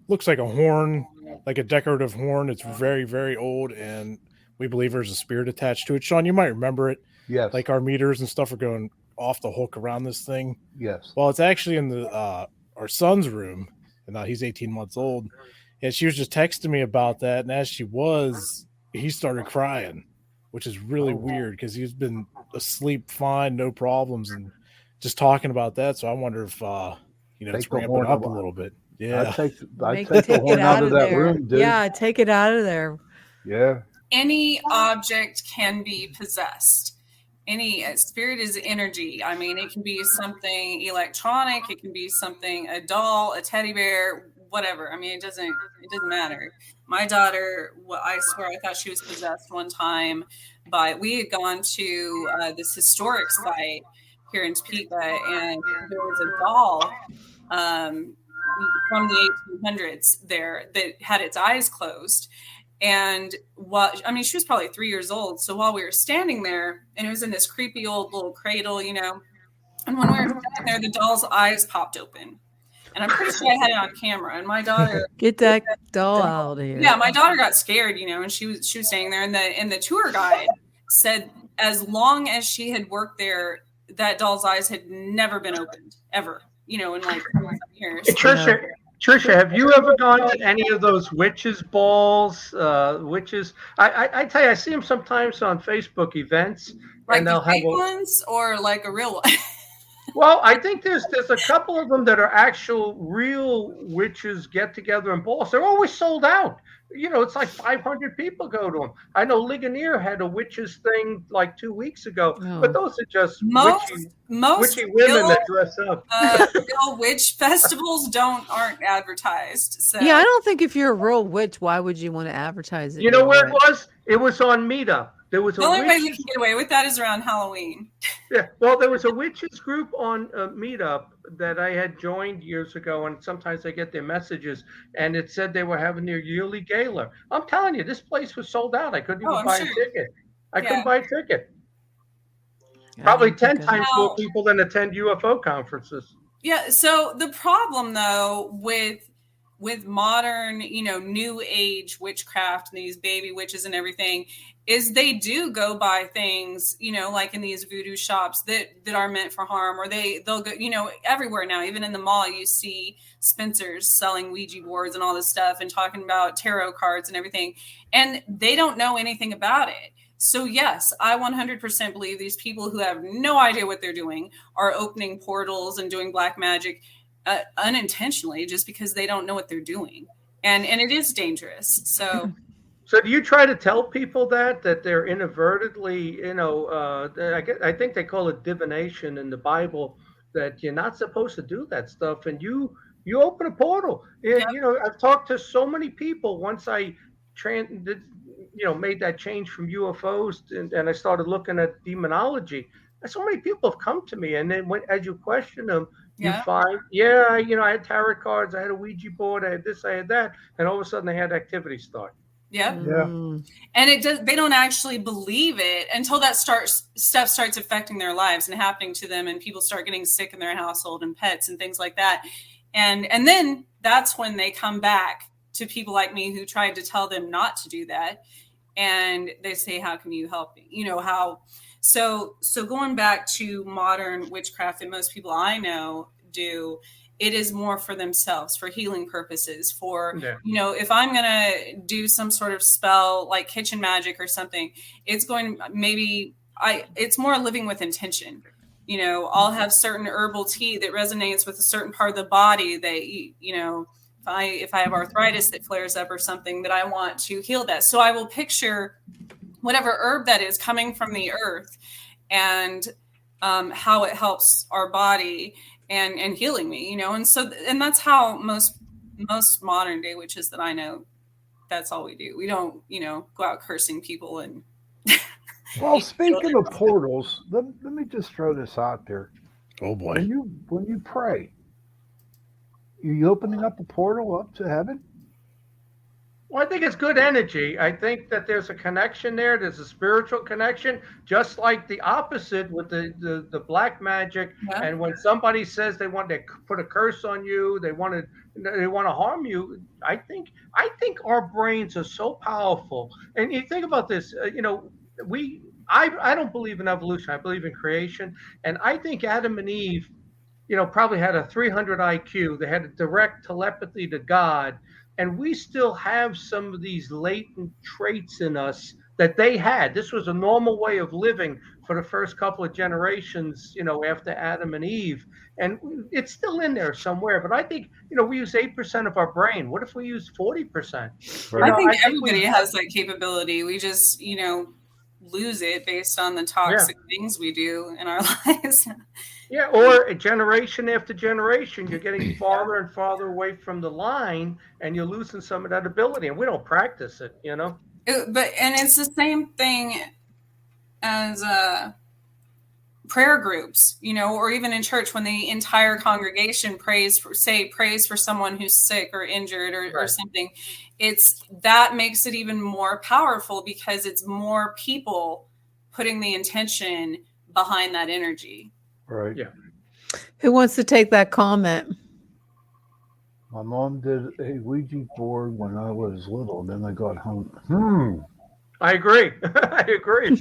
looks like a horn, like a decorative horn. It's very, very old, and we believe there's a spirit attached to it. Sean, you might remember it. Yes. Like our meters and stuff are going off the hook around this thing. Yes. Well, it's actually in the our son's room, and now he's 18 months old. And she was just texting me about that, and as she was, he started crying, which is really weird because he's been asleep fine, no problems, and just talking about that. So I wonder if it's ramping up a little bit. Yeah, I'd take the horn out of that room, dude. Yeah, take it out of there. Yeah. Any object can be possessed. Any spirit is energy. I mean, it can be something electronic. It can be something, a doll, a teddy bear, whatever. I mean, it doesn't matter. My daughter, I swear, I thought she was possessed one time, but we had gone to this historic site here in Topeka, and there was a doll from the 1800s there that had its eyes closed. And she was probably 3 years old. So while we were standing there, and it was in this creepy old little cradle, and when we were standing there, the doll's eyes popped open. And I'm pretty sure I had it on camera. And my daughter get that doll out of here. Yeah, my daughter got scared, and she was staying there. And the tour guide said as long as she had worked there, that doll's eyes had never been opened ever. In like years. Trisha, have you ever gone to any of those witches balls? Witches, I tell you, I see them sometimes on Facebook events, like and they'll fake ones or like a real one. Well, I think there's a couple of them that are actual real witches get together and balls. They're always sold out. It's like 500 people go to them. I know Ligonier had a witches thing like 2 weeks ago, but those are just most witchy women that dress up. Real witch festivals aren't advertised. So yeah, I don't think if you're a real witch, why would you want to advertise it? You know where it was? It was on Meetup. There was the only way you can get away with that is around Halloween. Yeah, well, there was a witches group on Meetup that I had joined years ago, and sometimes I get their messages, and it said they were having their yearly gala. I'm telling you, this place was sold out. I couldn't even buy a ticket. I couldn't buy a ticket. Probably 10 times more people than attend UFO conferences. Yeah, so the problem, though, with modern, new age witchcraft and these baby witches and everything is they do go buy things, like in these voodoo shops that are meant for harm, or they'll go, everywhere now, even in the mall, you see Spencer's selling Ouija boards and all this stuff and talking about tarot cards and everything. And they don't know anything about it. So yes, I 100% believe these people who have no idea what they're doing are opening portals and doing black magic unintentionally, just because they don't know what they're doing, and it is dangerous. So do you try to tell people that they're inadvertently, I think they call it divination in the Bible, that you're not supposed to do that stuff, and you open a portal. I've talked to so many people once I made that change from UFOs and I started looking at demonology. So many people have come to me, and then as you question them, you find, I had tarot cards, I had a Ouija board, I had this, I had that, and all of a sudden they had activity start. Yeah. And they don't actually believe it until that stuff starts affecting their lives and happening to them, and people start getting sick in their household and pets and things like that. And then that's when they come back to people like me who tried to tell them not to do that. And they say, how can you help me? So going back to modern witchcraft that most people I know do, it is more for themselves, for healing purposes, if I'm going to do some sort of spell like kitchen magic or something, it's it's more living with intention. I'll have certain herbal tea that resonates with a certain part of the body that, if I have arthritis that flares up or something, that I want to heal that. So I will picture whatever herb that is coming from the earth and how it helps our body and healing me, and that's how most modern day witches that I know, that's all we do. We don't, go out cursing people and. Well, speaking of portals, let me just throw this out there. Oh boy. When you pray, are you opening up a portal up to heaven? Well, I think it's good energy. I think that there's a connection there. There's a spiritual connection, just like the opposite with the black magic. Yeah. And when somebody says they want to put a curse on you, they want to harm you. I think our brains are so powerful. And you think about this. I don't believe in evolution. I believe in creation. And I think Adam and Eve, probably had a 300 IQ. They had a direct telepathy to God. And we still have some of these latent traits in us that they had. This was a normal way of living for the first couple of generations, after Adam and Eve. And it's still in there somewhere. But I think, we use 8% of our brain. What if we use 40%? I think everybody has that capability. We just, lose it based on the toxic things we do in our lives. Yeah, or generation after generation, you're getting farther and farther away from the line, and you're losing some of that ability. And we don't practice it, And it's the same thing as prayer groups, or even in church when the entire congregation prays for someone who's sick or injured or something. That makes it even more powerful because it's more people putting the intention behind that energy. Right. Yeah. Who wants to take that comment? My mom did a Ouija board when I was little. Then I got home. I agree. I agree.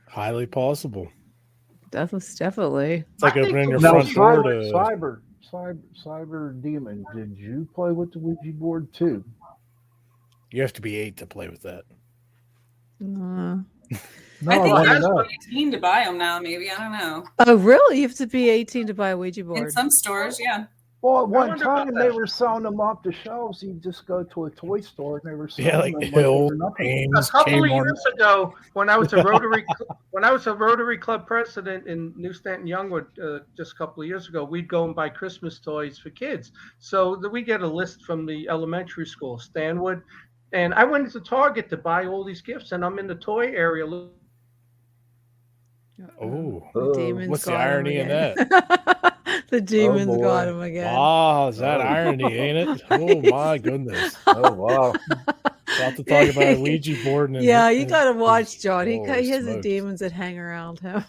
Highly possible. Definitely. It's like opening your Now, front door to cyber demon. Did you play with the Ouija board too? You have to be 8 to play with that. No, I think I that's 18 to buy them now, maybe. I don't know. Oh, really? You have to be 18 to buy a Ouija board? In some stores, yeah. Well, at one time they were selling them off the shelves. You just go to a toy store and they were selling like them Hill, for nothing. Ames, A couple of Kmart. years ago, when I was a Rotary Club president in New Stanton Youngwood, just a couple of years ago, we'd go and buy Christmas toys for kids. So we get a list from the elementary school, Stanwood, and I went into Target to buy all these gifts, and I'm in the toy area. Oh, Demons what's the got him irony in again. that? The demons boy. got him again. Ah, is that irony, ain't it? Oh my goodness! Oh wow! About to talk about a Ouija board. And Yeah, you got to watch John. He holy has the smokes. demons that hang around him.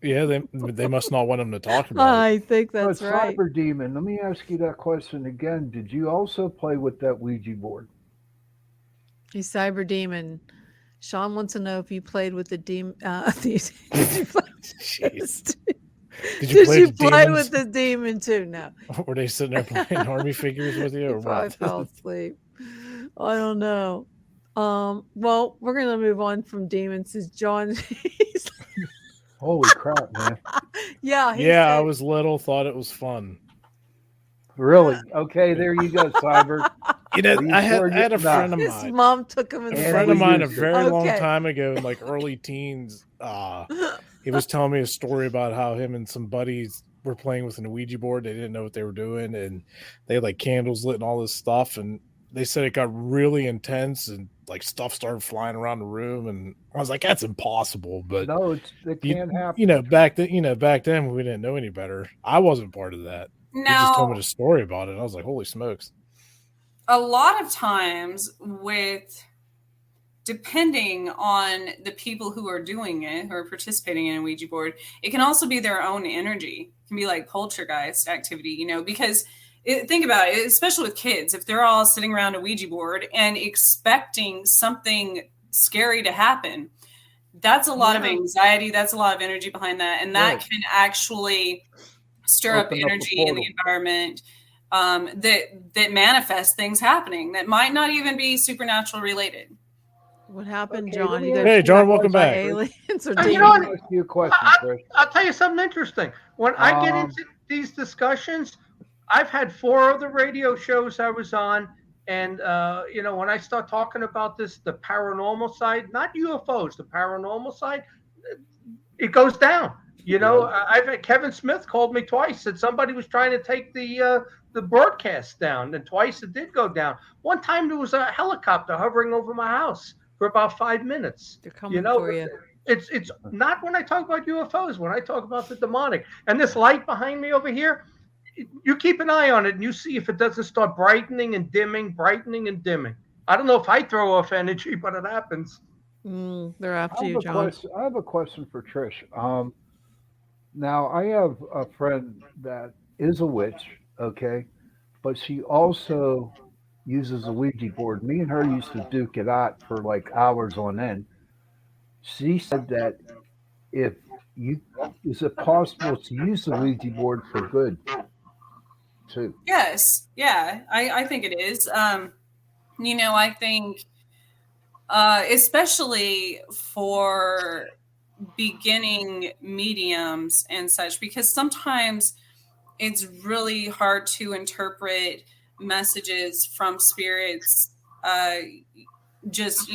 Yeah, they must not want him to talk about it. I think that's But right. Cyber Demon, let me ask you that question again. Did you also play with that Ouija board? He's cyber demon. Sean wants to know if you played with the demon. Jeez. Did you play you with play demons? with the demon too? No. Were they sitting there playing army figures with you, or I what? fell asleep. I don't know. Well, we're gonna move on from demons. Since John, Holy crap, man! yeah, he Yeah, I said- was little, thought it was fun. Really? Okay, there you go, Cyber. You know, Are you I had sure a you're friend of his mine. mom took him in A the And friend face. of mine a used it. very long Okay. time ago, in like early teens, he was telling me a story about how him and some buddies were playing with an Ouija board. They didn't know what they were doing, and they had like candles lit and all this stuff. And they said it got really intense, and like stuff started flying around the room. And I was like, "That's impossible." But No, it can't happen. you know, back then we didn't know any better. I wasn't part of that. He just told me Now, the story about it. And I was like, "Holy smokes!" a lot of times depending on the people who are doing it, who are participating in a Ouija board, it can also be their own energy. It can be like poltergeist activity, because think about it, especially with kids, if they're all sitting around a Ouija board and expecting something scary to happen, that's a lot of anxiety. That's a lot of energy behind that. And that can actually stir up Open up a energy in the portal. environment that manifests things happening that might not even be supernatural related. What happened, Okay, John? let me You ask got Hey, John, kidnapped welcome by back. Aliens or You demons? know Let me ask you a question, Chris. I'll tell you something interesting. When I get into these discussions, I've had 4 other radio shows I was on. And, when I start talking about this, the paranormal side, not UFOs, the paranormal side, it goes down. I've had Kevin Smith called me twice, said somebody was trying to take the broadcast down, and twice it did go down. One time there was a helicopter hovering over my house for about 5 minutes. They're coming for you. It's not when I talk about UFOs, when I talk about the demonic. And this light behind me over here, you keep an eye on it and you see if it doesn't start brightening and dimming. I don't know if I throw off energy, but it happens. They're after you, John. I have a question for Trish. Now I have a friend that is a witch, okay, but she also uses a Ouija board. Me and her used to duke it out for like hours on end. She said that is it possible to use the Ouija board for good too? Yes. Yeah, I think it is. I think especially for beginning mediums and such, because sometimes it's really hard to interpret messages from spirits just,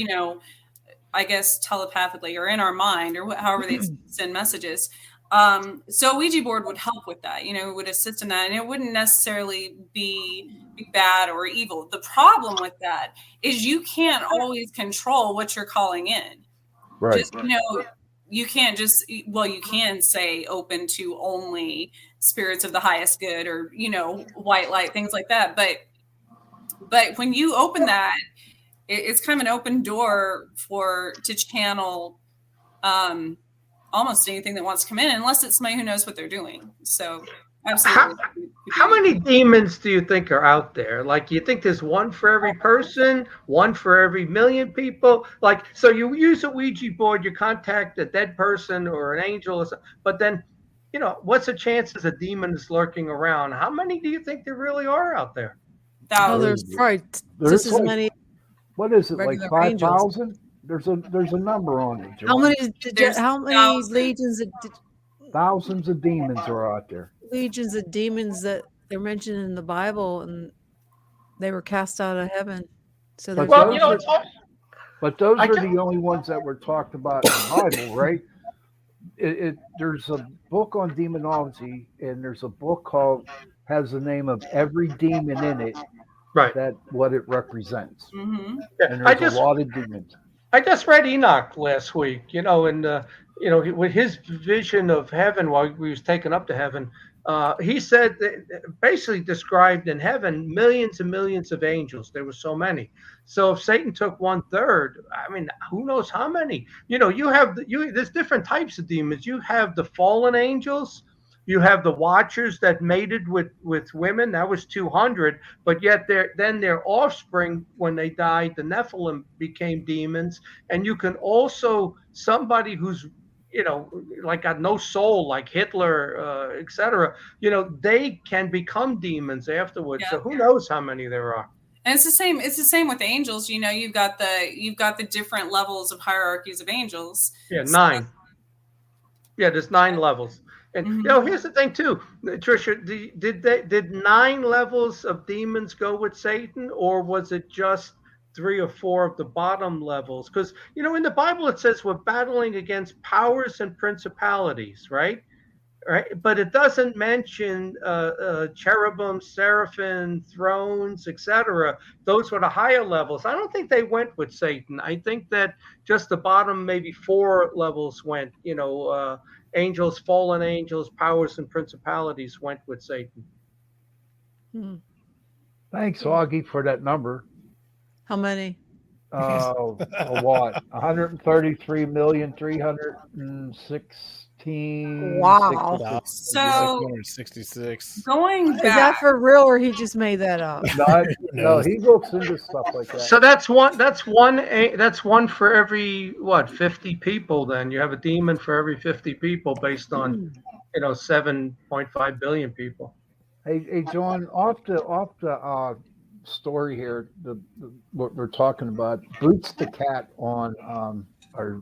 I guess telepathically or in our mind or however they send messages. So a Ouija board would help with that, it would assist in that, and it wouldn't necessarily be bad or evil. The problem with that is you can't always control what you're calling in. Right. Just, you can't just, you can say open to only spirits of the highest good or, white light, things like that. But when you open that, it's kind of an open door to channel almost anything that wants to come in, unless it's somebody who knows what they're doing. So absolutely. How many demons do you think are out there? Like, you think there's one for every person, one for every million people? Like, so you use a Ouija board, you contact a dead person or an angel, but then, what's the chances a demon is lurking around? How many do you think there really are out there? There's probably just as many. What is it, like 5,000? There's a number on it. How many legions? Thousands of demons are out there. Legions of demons that they're mentioned in the Bible, and they were cast out of heaven. So but those are the only ones that were talked about in the Bible, right? There's a book on demonology, and there's a book has the name of every demon in it. Right. That what it represents. Mm-hmm. And there's a lot of demons. I just read Enoch last week, and with his vision of heaven while he was taken up to heaven, he said basically described in heaven millions and millions of angels. There were so many. So if Satan took 1/3, I mean, who knows how many? There's different types of demons. You have the fallen angels. You have the watchers that mated with women. That was 200. But yet their offspring, when they died, the Nephilim became demons. And you can also, somebody who's, like got no soul, like Hitler, etc., they can become demons afterwards. Yeah. So who knows how many there are. And it's the same with angels. You've got the different levels of hierarchies of angels. Yeah, 9. Yeah, there's 9 levels. And here's the thing too, Tricia. Did 9 levels of demons go with Satan, or was it just 3 or 4 of the bottom levels? Because in the Bible it says we're battling against powers and principalities, right? But it doesn't mention cherubim, seraphim, thrones, etc. Those were the higher levels. I don't think they went with Satan. I think that just the bottom, maybe 4 levels went. Angels, fallen angels, powers, and principalities went with Satan. Thanks, Augie, for that number. How many? A lot. 133,316. Wow. So 166. Going back. Is that for real, or he just made that up? No, he looks into stuff like that. So that's one for every 50 people. Then you have a demon for every 50 people, based on 7.5 billion people. Hey, John, off the story here, what we're talking about, Boots the Cat on our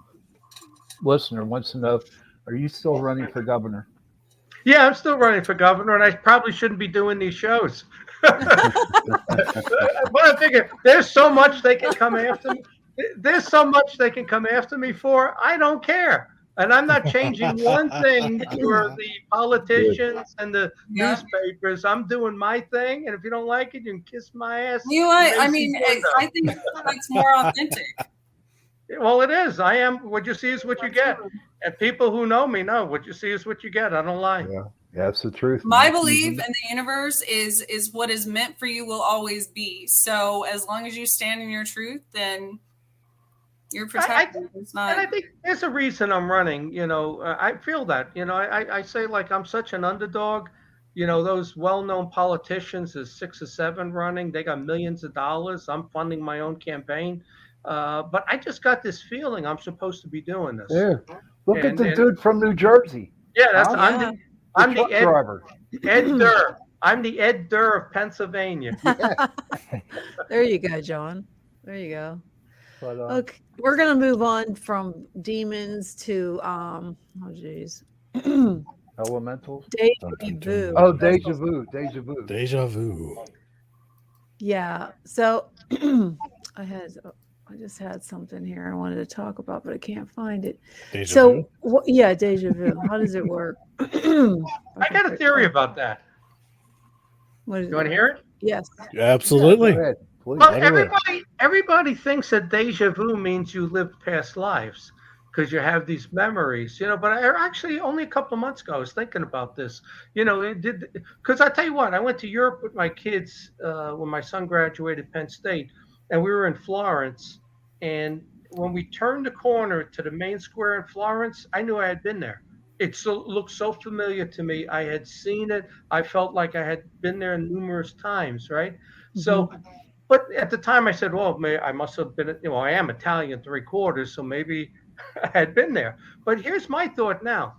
listener wants to know, are you still running for governor? Yeah, I'm still running for governor, and I probably shouldn't be doing these shows. But I figure there's so much they can come after me. There's so much they can come after me for. I don't care. And I'm not changing one thing for the politicians and the newspapers. I'm doing my thing, and if you don't like it, you can kiss my ass. I think that's more authentic. Well, it is. I am. What you see is what you get. And people who know me know what you see is what you get. I don't lie. That's the truth. My belief in the universe is what is meant for you will always be. So as long as you stand in your truth, then you're protected. And I think there's a reason I'm running. I feel that. I say like I'm such an underdog. Those well-known politicians, there's 6 or 7 running. They got millions of dollars. I'm funding my own campaign. But I just got this feeling I'm supposed to be doing this. Yeah. Look at the dude from New Jersey. Yeah, I'm the Ed driver. Ed Durr. I'm the Ed Durr of Pennsylvania. Yeah. There you go, John. There you go. But, okay, we're gonna move on from demons to oh geez. Elementals. Deja vu. Oh, deja vu. Deja vu. Deja vu. Yeah. So I just had something here I wanted to talk about, but I can't find it. Deja vu? Yeah, deja vu. How does it work? I got a theory about that. What is You want to hear it? Yes. Absolutely. Go ahead, please. Well, everybody thinks that deja vu means you lived past lives because you have these memories, but I actually only a couple of months ago I was thinking about this, because I tell you what, I went to Europe with my kids when my son graduated Penn State, and we were in Florence, and when we turned the corner to the main square in Florence, I knew I had been there. It looked so familiar to me. I had seen it. I felt like I had been there numerous times, right? Mm-hmm. So, but at the time I said, well, I must have been, I am Italian 3/4, so maybe I had been there. But here's my thought now.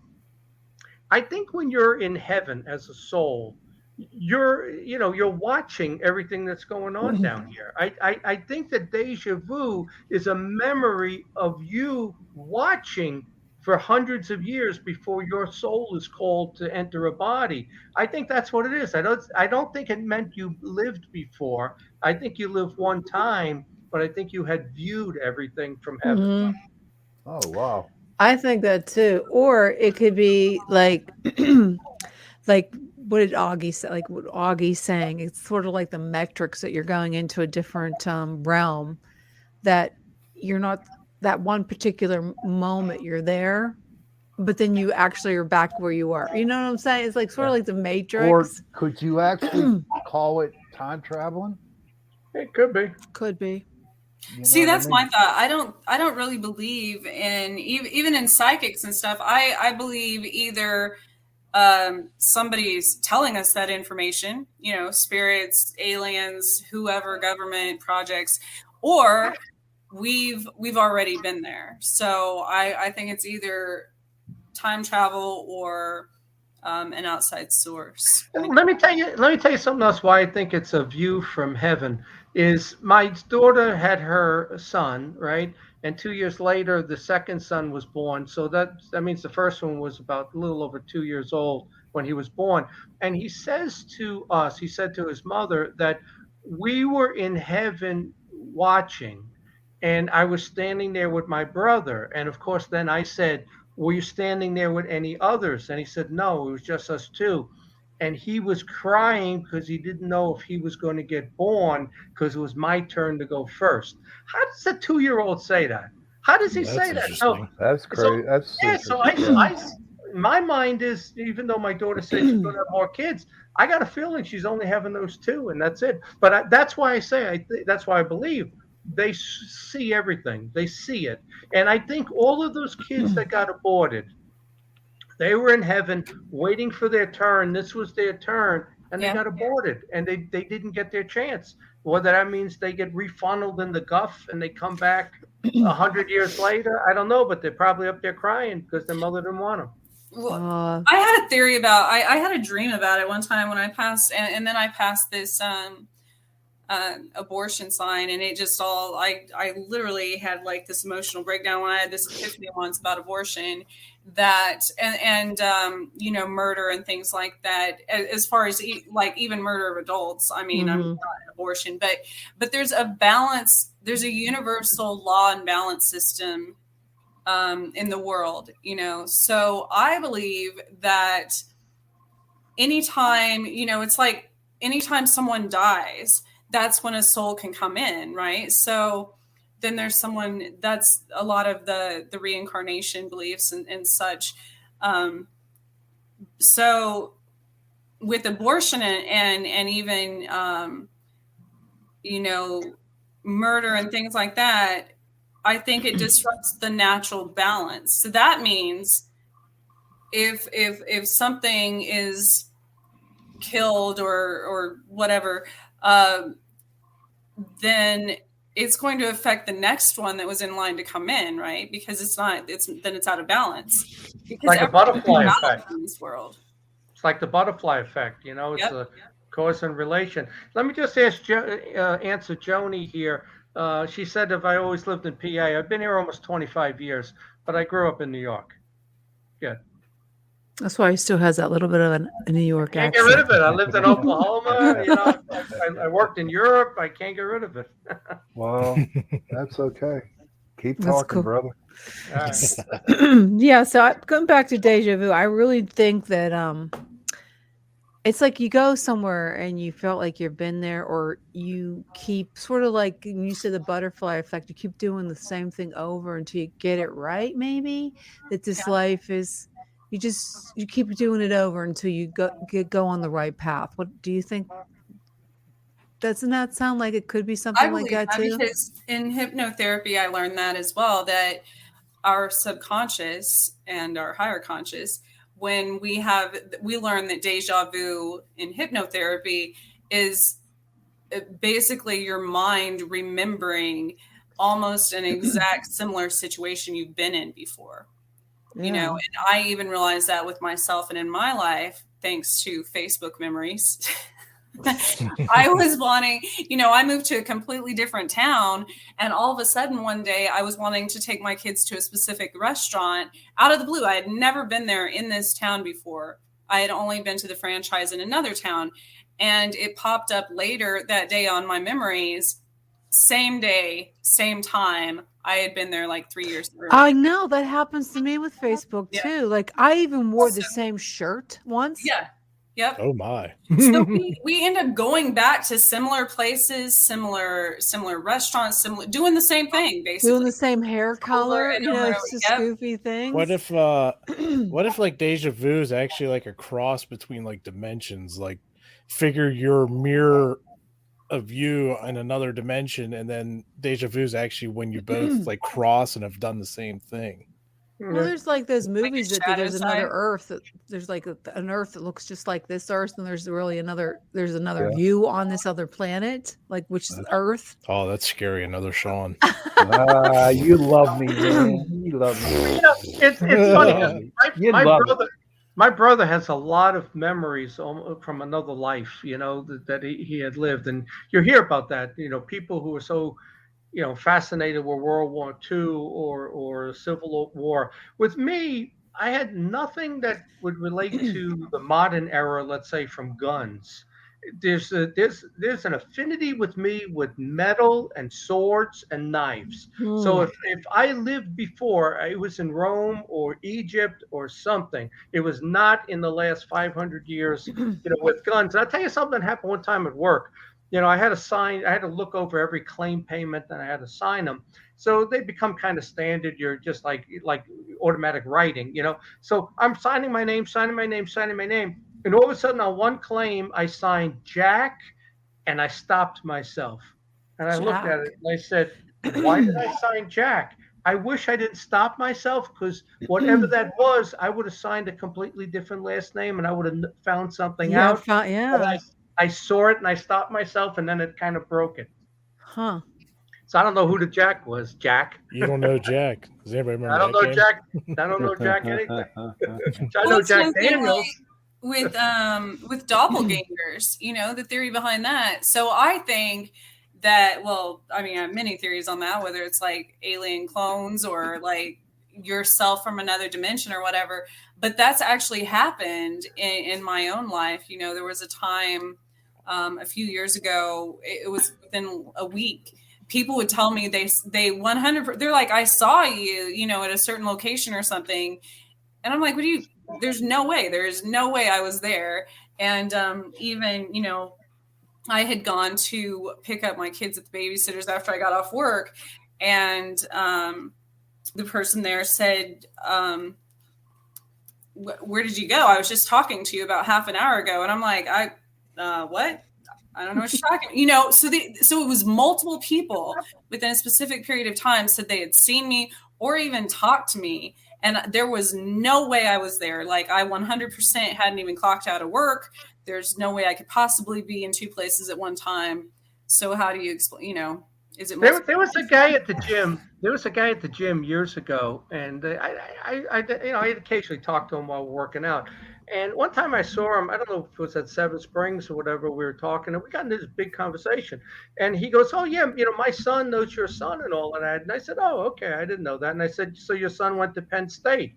I think when you're in heaven as a soul, you're watching everything that's going on down here. I think that deja vu is a memory of you watching for hundreds of years before your soul is called to enter a body. I think that's what it is. I don't think it meant you lived before. I think you lived one time, but I think you had viewed everything from heaven. Mm-hmm. Oh, wow. I think that too. Or it could be like like what did Augie say? Like what Augie's saying, it's sort of like the metrics that you're going into a different realm, that you're not that one particular moment you're there, but then you actually are back where you are. You know what I'm saying? It's like sort of like the Matrix. Or could you actually call it time traveling? It could be. Could be. See, that's my thought. I don't really believe in even in psychics and stuff. I believe either somebody's telling us that information, spirits, aliens, whoever, government projects, or we've already been there. So I think it's either time travel or an outside source. Let me tell you something else why I think it's a view from heaven. Is my daughter had her son, right? And 2 years later, the second son was born. So that means the first one was about a little over 2 years old when he was born. And he said to his mother that we were in heaven watching, and I was standing there with my brother. And of course, then I said, were you standing there with any others? And he said, no, it was just us two. And he was crying because he didn't know if he was going to get born because it was my turn to go first. How does a 2-year-old say that? How does he say that? So, that's crazy. So I my mind is, even though my daughter said she's going to have more kids, I got a feeling she's only having those 2, and that's it. But that's why I say, that's why I believe they see everything. They see it. And I think all of those kids that got aborted, they were in heaven waiting for their turn. This was their turn, and they got aborted, and they didn't get their chance. Whether that means they get refunneled in the guff and they come back 100 years later, I don't know, but they're probably up there crying because their mother didn't want them. Well, I had a theory about, I had a dream about it one time when I passed, and then I passed this abortion sign, and it just all, I literally had like this emotional breakdown when I had this epiphany once about abortion, that and murder and things like that, as far as like even murder of adults. I mean, I'm not an abortion, but there's a balance, there's a universal law and balance system in the world, so I believe that anytime, it's like anytime someone dies, that's when a soul can come in, right? So then there's someone, that's a lot of the reincarnation beliefs and such. So with abortion and even murder and things like that, I think it disrupts the natural balance. So that means if something is killed or whatever, then it's going to affect the next one that was in line to come in, right? Because it's out of balance. Because like a butterfly effect in this world. It's like the butterfly effect, it's a cause and relation. Let me just answer Joni here. She said, if I always lived in PA, I've been here almost 25 years, but I grew up in New York. Good. That's why he still has that little bit of a New York Can't accent. get rid of it. I lived in Oklahoma. I worked in Europe. I can't get rid of it. Well, that's okay. Keep That's talking, cool. brother. All right. Yeah, so going back to Deja Vu, I really think that it's like you go somewhere and you felt like you've been there, or you keep sort of like you said the butterfly effect, you keep doing the same thing over until you get it right, maybe that this life is you keep doing it over until you go on the right path. What do you think? Doesn't that sound like it could be something like that too? Because in hypnotherapy, I learned that as well, that our subconscious and our higher conscious, when we learn that deja vu in hypnotherapy is basically your mind remembering almost an exact similar situation you've been in before. Yeah. And I even realized that with myself and in my life, thanks to Facebook memories. I was wanting, I moved to a completely different town, and all of a sudden one day I was wanting to take my kids to a specific restaurant out of the blue. I had never been there in this town before. I had only been to the franchise in another town, and it popped up later that day on my memories. Same day, same time. I had been there like 3 years earlier. I know that happens to me with Facebook too. Like I even wore the same shirt once. Yeah. Yep. Oh my. So we end up going back to similar places, similar restaurants, doing the same thing, basically. Doing the same hair color, it's just goofy things. What if like deja vu is actually like a cross between like dimensions? Like figure your mirror of you in another dimension, and then deja vu is actually when you both like cross and have done the same thing. Well, there's like those movies that there's side. another Earth. There's like an Earth that looks just like this Earth, and there's another view on this other planet, like which is Earth. Oh, that's scary. Another Sean. You love me, man. You love me. It's funny. My brother has a lot of memories from another life, that he had lived, and you hear about that. People who are so fascinated with World War II or Civil War. With me, I had nothing that would relate to the modern era, let's say, from guns. There's an affinity with me with metal and swords and knives. So if I lived before, I was in Rome or Egypt or something. It was not in the last 500 years, with guns. And I'll tell you something that happened one time at work. I had to look over every claim payment, and I had to sign them. So they become kind of standard. You're just like automatic writing, So I'm signing my name. And all of a sudden on one claim, I signed Jack, and I stopped myself. And I looked at it and I said, why did I sign Jack? I wish I didn't stop myself, because whatever that was, I would have signed a completely different last name, and I would have found something out. I saw it and I stopped myself, and then it kind of broke it. Huh. So I don't know who the Jack was. Jack. You don't know Jack. Does anybody remember? I don't know Jack. I don't know Jack anything. I know Jack Daniels. With doppelgangers, the theory behind that. So I think that, I have many theories on that, whether it's like alien clones or like yourself from another dimension or whatever. But that's actually happened in my own life. There was a time a few years ago, it was within a week, people would tell me they 100%, they're like, I saw you, at a certain location or something. And I'm like, there's no way I was there. And even, I had gone to pick up my kids at the babysitters after I got off work. And the person there said, where did you go? I was just talking to you about half an hour ago. And I'm like, what? I don't know what you're talking about. So it was multiple people within a specific period of time said they had seen me or even talked to me. And there was no way I was there. Like, I 100% hadn't even clocked out of work. There's no way I could possibly be in two places at one time. So how do you explain, is it? There was a guy at the gym. There was a guy at the gym years ago, and I occasionally talked to him while working out. And one time I saw him. I don't know if it was at Seven Springs or whatever. We were talking, and we got into this big conversation. And he goes, "Oh yeah, my son knows your son and all of that." And I said, "Oh, okay, I didn't know that." And I said, "So your son went to Penn State?"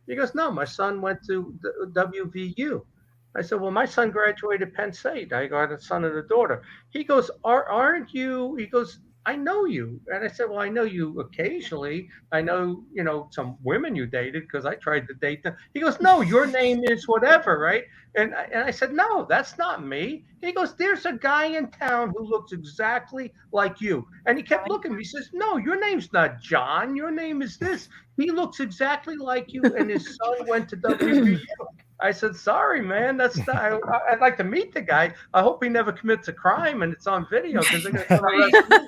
He goes, "No, my son went to WVU." I said, "Well, my son graduated Penn State. I got a son and a daughter." He goes, "Aren't you?" He goes, "I know you." And I said, "Well, I know you occasionally. I know, some women you dated because I tried to date them." He goes, "No, your name is whatever, right?" And I said, "No, that's not me." He goes, "There's a guy in town who looks exactly like you." And he kept looking at me. He says, "No, your name's not John. Your name is this. He looks exactly like you." And his son went to WVU. I said, "Sorry, man. That's not. I'd like to meet the guy. I hope he never commits a crime and it's on video because they're going to arrest me."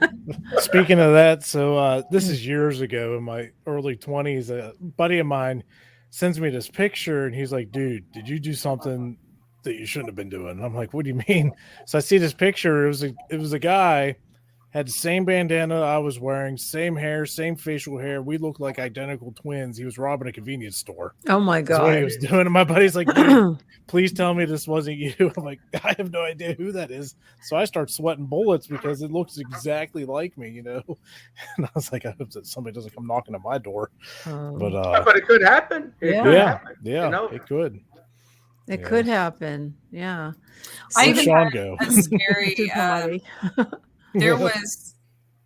Speaking of that, so this is years ago in my early 20s. A buddy of mine sends me this picture, and he's like, "Dude, did you do something that you shouldn't have been doing?" And I'm like, "What do you mean?" So I see this picture. It was a guy. Had the same bandana I was wearing, same hair, same facial hair. We looked like identical twins. He was robbing a convenience store. Oh my God. That's what he was doing. And my buddy's like, "Dude, please tell me this wasn't you." I'm like, "I have no idea who that is." So I start sweating bullets because it looks exactly like me, And I was like, I hope that somebody doesn't come knocking at my door. But it could happen. It could happen, it could. It could happen. Yeah. I Where'd even Sean had go? a scary.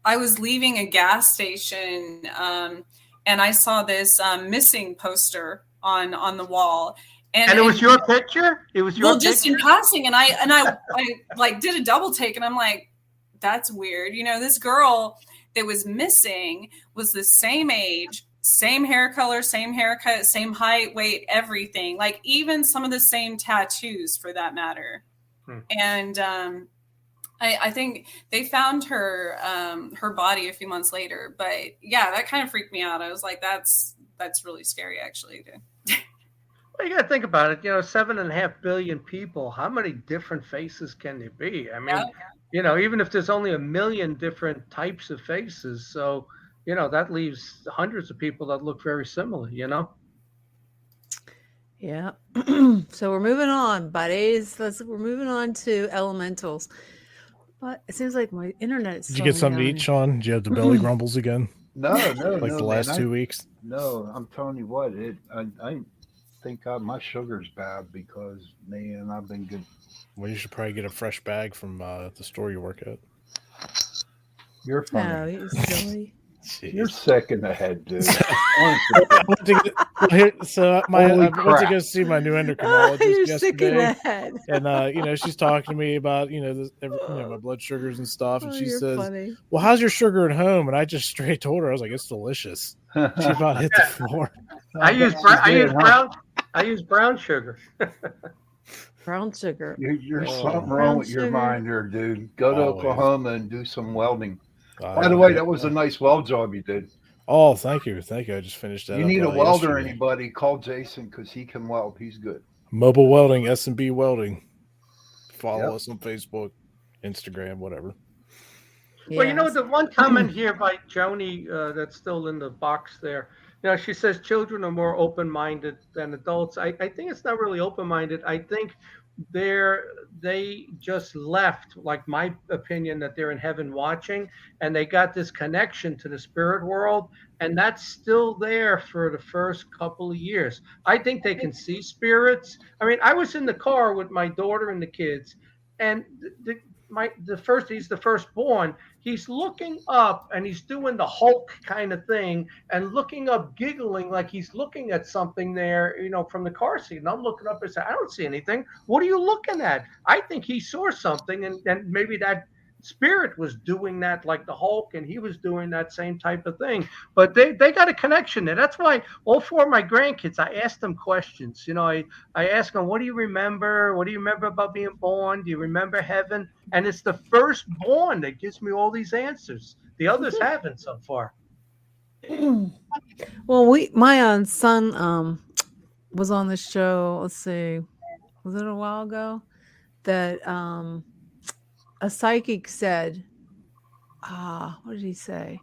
I was leaving a gas station, and I saw this missing poster on the wall. And it was your picture? It was your picture? Just in passing. And I like did a double take, and I'm like, that's weird. This girl that was missing was the same age, same hair color, same haircut, same height, weight, everything. Like even some of the same tattoos for that matter. And I think they found her body a few months later, but yeah, that kind of freaked me out. I was like, that's really scary, actually. Well, you got to think about it. 7.5 billion people. How many different faces can there be? I mean, even if there's only 1 million different types of faces, so that leaves hundreds of people that look very similar. Yeah. So we're moving on, buddies. We're moving on to elementals. But it seems like my internet is. Did you get something to eat, Sean? Did you have the belly grumbles again? No, like the last 2 weeks. No, I'm telling you what. I think my sugar's bad because, man, I've been good. Well, you should probably get a fresh bag from the store you work at. You're funny. No, you're silly. You're sick in the head, dude. I went to go see my new endocrinologist You're yesterday, sick in the head. And she's talking to me about my blood sugars and stuff, and she says, funny. "Well, how's your sugar at home?" And I just straight told her, I was like, "It's delicious." She about hit the floor. I use brown sugar. Brown sugar. You're something wrong with your mind there, dude. Go to Oklahoma and do some welding. By the way, that was a nice weld job you did. Oh, thank you. I just finished that. You need a welder, anybody? Call Jason because he can weld. He's good. Mobile welding, S&B welding. Follow us on Facebook, Instagram, whatever. Well, the one comment here by Joni that's still in the box there. She says children are more open-minded than adults. I think it's not really open-minded. I think they just left, like my opinion, that they're in heaven watching, and they got this connection to the spirit world, and that's still there for the first couple of years. I think they can see spirits. I mean, I was in the car with my daughter and the kids, and he's the firstborn. He's looking up and he's doing the Hulk kind of thing and looking up, giggling like he's looking at something there, from the car seat. And I'm looking up and say, "I don't see anything. What are you looking at?" I think he saw something, and maybe that Spirit was doing that like the Hulk, and he was doing that same type of thing. But they got a connection there. That's why all four of my grandkids, I asked them questions. I ask them, what do you remember? What do you remember about being born? Do you remember heaven? And it's the firstborn that gives me all these answers. The others haven't so far. Well, my son was on the show. Let's see, was it a while ago that a psychic said, what did he say?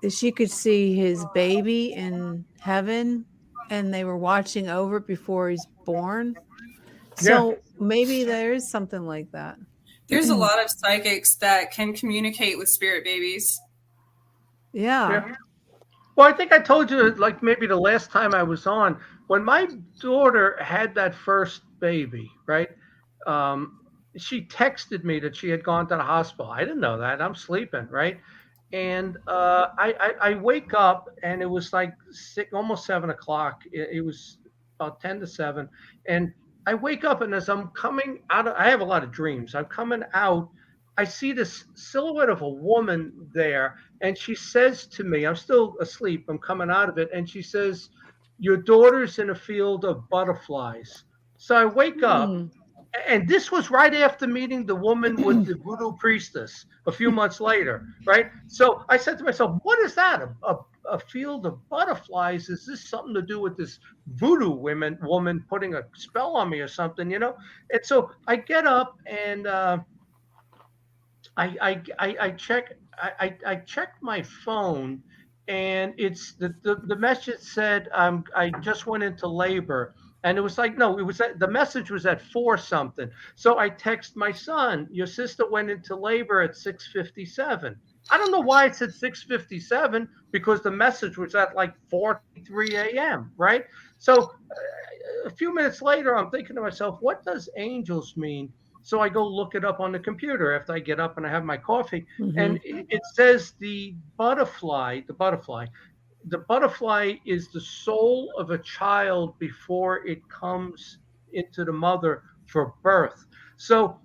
That she could see his baby in heaven, and they were watching over it before he's born. So maybe there is something like that. There's a lot of psychics that can communicate with spirit babies. Yeah. Well, I think I told you, like maybe the last time I was on, when my daughter had that first baby, right? She texted me that she had gone to the hospital. I didn't know that. I'm sleeping, right? And I wake up, and it was like almost 7 o'clock. It was about 10 to 7. And I wake up, and as I'm coming out, I have a lot of dreams. I'm coming out. I see this silhouette of a woman there, and she says to me, I'm still asleep, I'm coming out of it, and she says, your daughter's in a field of butterflies. So I wake up, and this was right after meeting the woman with the voodoo priestess a few months later, right? So I said to myself, what is that? A field of butterflies? Is this something to do with this voodoo woman putting a spell on me or something, And so I get up, and I checked my phone, and it's the message said I just went into labor, and it was like, no, it was the message was at 4 something. So I text my son, your sister went into labor at 6:57. I don't know why it said 6:57, because the message was at like 4:03 a.m. right? So a few minutes later, I'm thinking to myself, what does angels mean? So I go look it up on the computer after I get up and I have my coffee, and it says the butterfly is the soul of a child before it comes into the mother for birth. So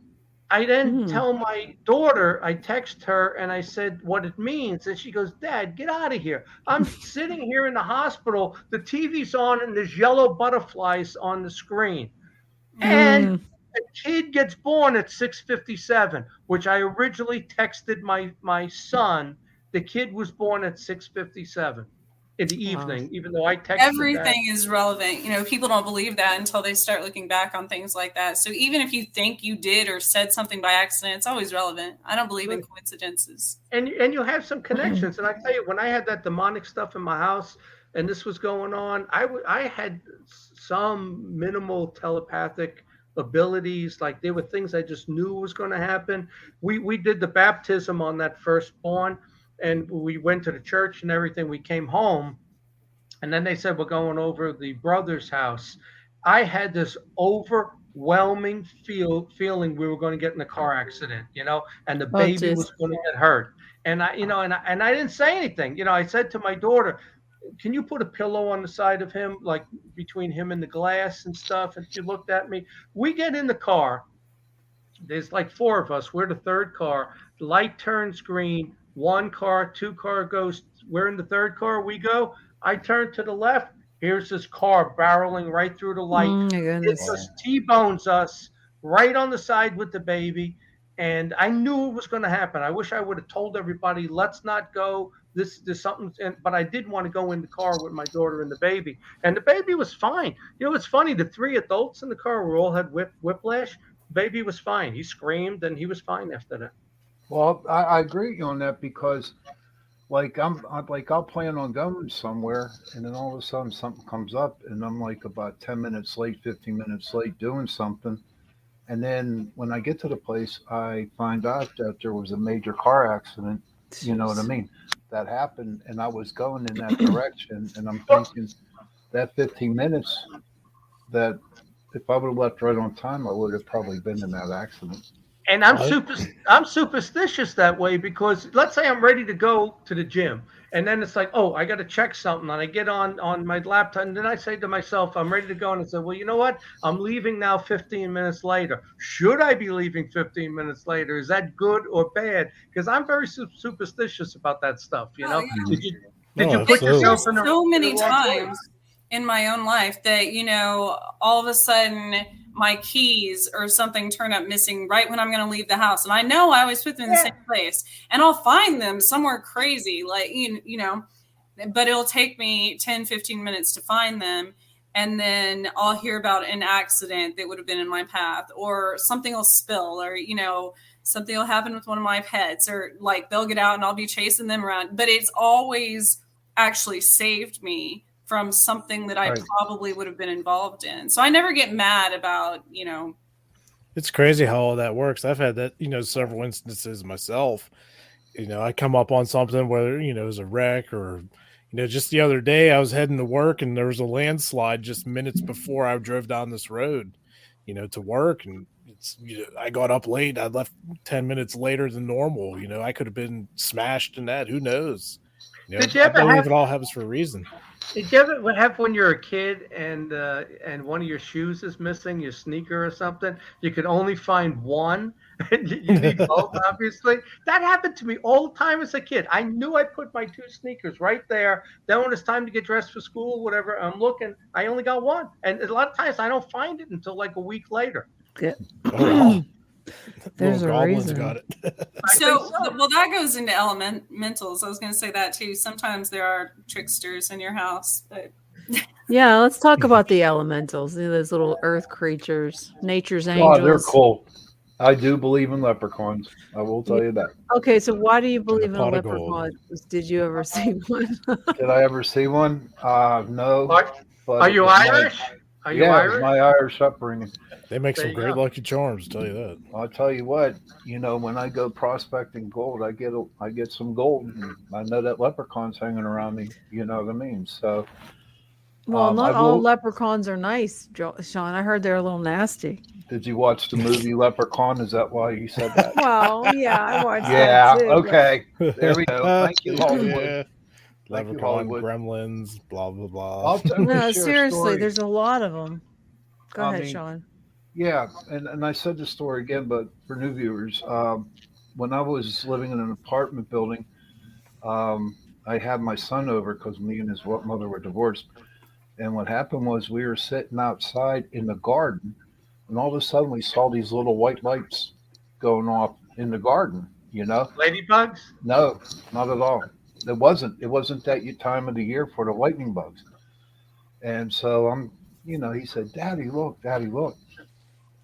I then tell my daughter, I text her, and I said what it means, and she goes, Dad, get out of here. I'm sitting here in the hospital, the TV's on, and there's yellow butterflies on the screen. And a kid gets born at 6:57, which I originally texted my son. The kid was born at 6:57 in the evening, even though I texted everything is relevant. People don't believe that until they start looking back on things like that. So even if you think you did or said something by accident, it's always relevant. I don't believe in coincidences. And you have some connections. And I tell you, when I had that demonic stuff in my house and this was going on, I had some minimal telepathic abilities. Like there were things I just knew was going to happen. We did the baptism on that firstborn, and we went to the church and everything. We came home, and then they said, we're going over the brother's house. I had this overwhelming feeling we were going to get in a car accident, and the baby was going to get hurt. And I didn't say anything. I said to my daughter, can you put a pillow on the side of him, like between him and the glass and stuff? And she looked at me. We get in the car. There's like 4 of us. We're the third car. The light turns green. 1 car, 2 car goes. We're in the third car. We go. I turn to the left. Here's this car barreling right through the light. It just T-bones us right on the side with the baby. And I knew it was going to happen. I wish I would have told everybody, let's not go. There's something, but I did want to go in the car with my daughter and the baby. And the baby was fine. It's funny. The 3 adults in the car, we all had whiplash. The baby was fine. He screamed, and he was fine after that. Well, I agree with you on that, because I'll plan on going somewhere, and then all of a sudden something comes up, and I'm like about 10 minutes late, 15 minutes late doing something. And then when I get to the place, I find out that there was a major car accident. You know what I mean? That happened, and I was going in that direction, and I'm thinking that 15 minutes, that if I would have left right on time, I would have probably been in that accident. And I'm superstitious that way, because let's say I'm ready to go to the gym, And then it's like, oh, I got to check something. And I get on my laptop, and then I say to myself, I'm ready to go. And I said, well, you know what? I'm leaving now 15 minutes later. Should I be leaving 15 minutes later? Is that good or bad? Because I'm very superstitious about that stuff. You know, yeah. did you put yourself in so many times in my own life that, you know, all of a sudden my keys or something turn up missing right when I'm going to leave the house. And I know I always put them in the same place, and I'll find them somewhere crazy, like, you know, but it'll take me 10, 15 minutes to find them. And then I'll hear about an accident that would have been in my path, or something will spill, or, you know, something will happen with one of my pets, or like they'll get out and I'll be chasing them around. But it's always actually saved me from something that I probably would have been involved in. So I never get mad about, you know. It's crazy how all that works. I've had that, you know, several instances myself. You know, I come up on something, whether, you know, it was a wreck, or, you know, just the other day I was heading to work and there was a landslide just minutes before I drove down this road, you know, to work. And it's, you know, I got up late. I left 10 minutes later than normal. You know, I could have been smashed in that. Who knows? You know, I believe it all happens for a reason. Did you ever have when you're a kid and one of your shoes is missing, your sneaker or something? You could only find one, and you need both, obviously. That happened to me all the time as a kid. I knew I put my 2 sneakers right there. Then when it's time to get dressed for school, whatever, I'm looking, I only got one. And a lot of times I don't find it until like a week later. Yeah. Oh, There's a reason. Got it. So, well, that goes into elementals. I was going to say that too. Sometimes there are tricksters in your house, but yeah, let's talk about the elementals. Those little earth creatures, nature's angels. Oh, they're cool. I do believe in leprechauns. I will tell you that. Okay, so why do you believe in a leprechaun? Did you ever see one? Did I ever see one? No. Are you Irish? Are you Irish? My Irish upbringing. They make some great lucky charms, tell you that. I'll tell you what, you know, when I go prospecting gold, I get some gold. And I know that leprechaun's hanging around me. You know what I mean? So, well, not all leprechauns are nice, Sean. I heard they're a little nasty. Did you watch the movie Leprechaun? Is that why you said that? Well, yeah, I watched that too. Okay. There we go. Thank you, Hollywood. Yeah. Leprechaun, Gremlins, blah, blah, blah. No, seriously, there's a lot of them. Go ahead, Sean. Yeah, and I said the story again, but for new viewers, when I was living in an apartment building, I had my son over because me and his mother were divorced. And what happened was we were sitting outside in the garden, and all of a sudden we saw these little white lights going off in the garden, you know? Ladybugs? No, not at all. It wasn't that time of the year for the lightning bugs. And so he said, Daddy, look.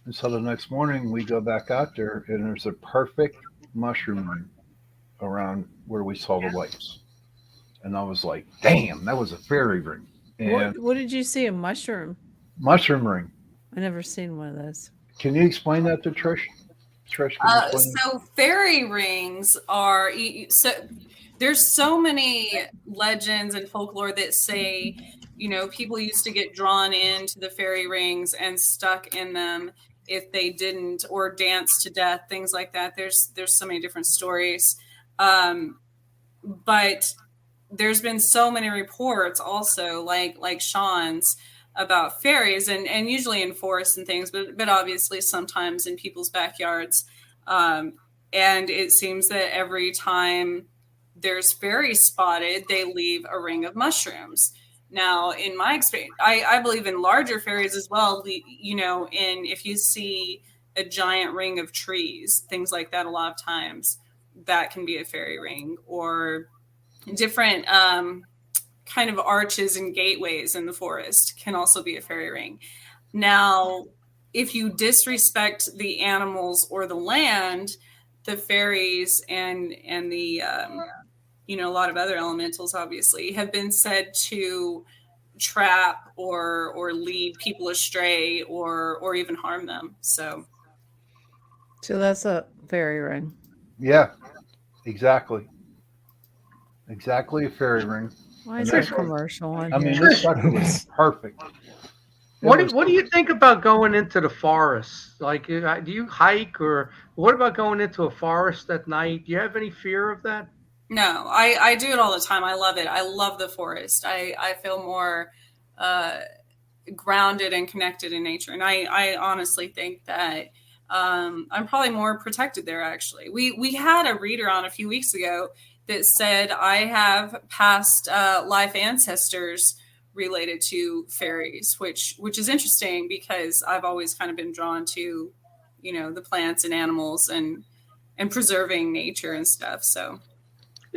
And so the next morning we go back out there, and there's a perfect mushroom ring around where we saw the lights. And I was like, damn, that was a fairy ring. And what did you see? A mushroom? Mushroom ring. I never seen one of those. Can you explain that to Trish? So fairy rings are there's so many legends and folklore that say, you know, people used to get drawn into the fairy rings and stuck in them if they didn't, or danced to death, things like that. There's so many different stories. But there's been so many reports also like Sean's about fairies, and usually in forests and things, but obviously sometimes in people's backyards. And it seems that every time there's fairies spotted, they leave a ring of mushrooms. Now, in my experience, I believe in larger fairies as well. You know, if you see a giant ring of trees, things like that, a lot of times that can be a fairy ring, or different kind of arches and gateways in the forest can also be a fairy ring. Now, if you disrespect the animals or the land, the fairies and the a lot of other elementals obviously have been said to trap or lead people astray or even harm them. So that's a fairy ring. Yeah, exactly. Exactly, a fairy ring. Why is there a commercial on I here? mean, this sucker was perfect. What do you think about going into the forest? Like, do you hike, or what about going into a forest at night? Do you have any fear of that? No, I do it all the time. I love it. I love the forest. I feel more grounded and connected in nature. And I honestly think that I'm probably more protected there, actually. We had a reader on a few weeks ago that said I have past life ancestors related to fairies, which is interesting because I've always kind of been drawn to, the plants and animals and preserving nature and stuff. So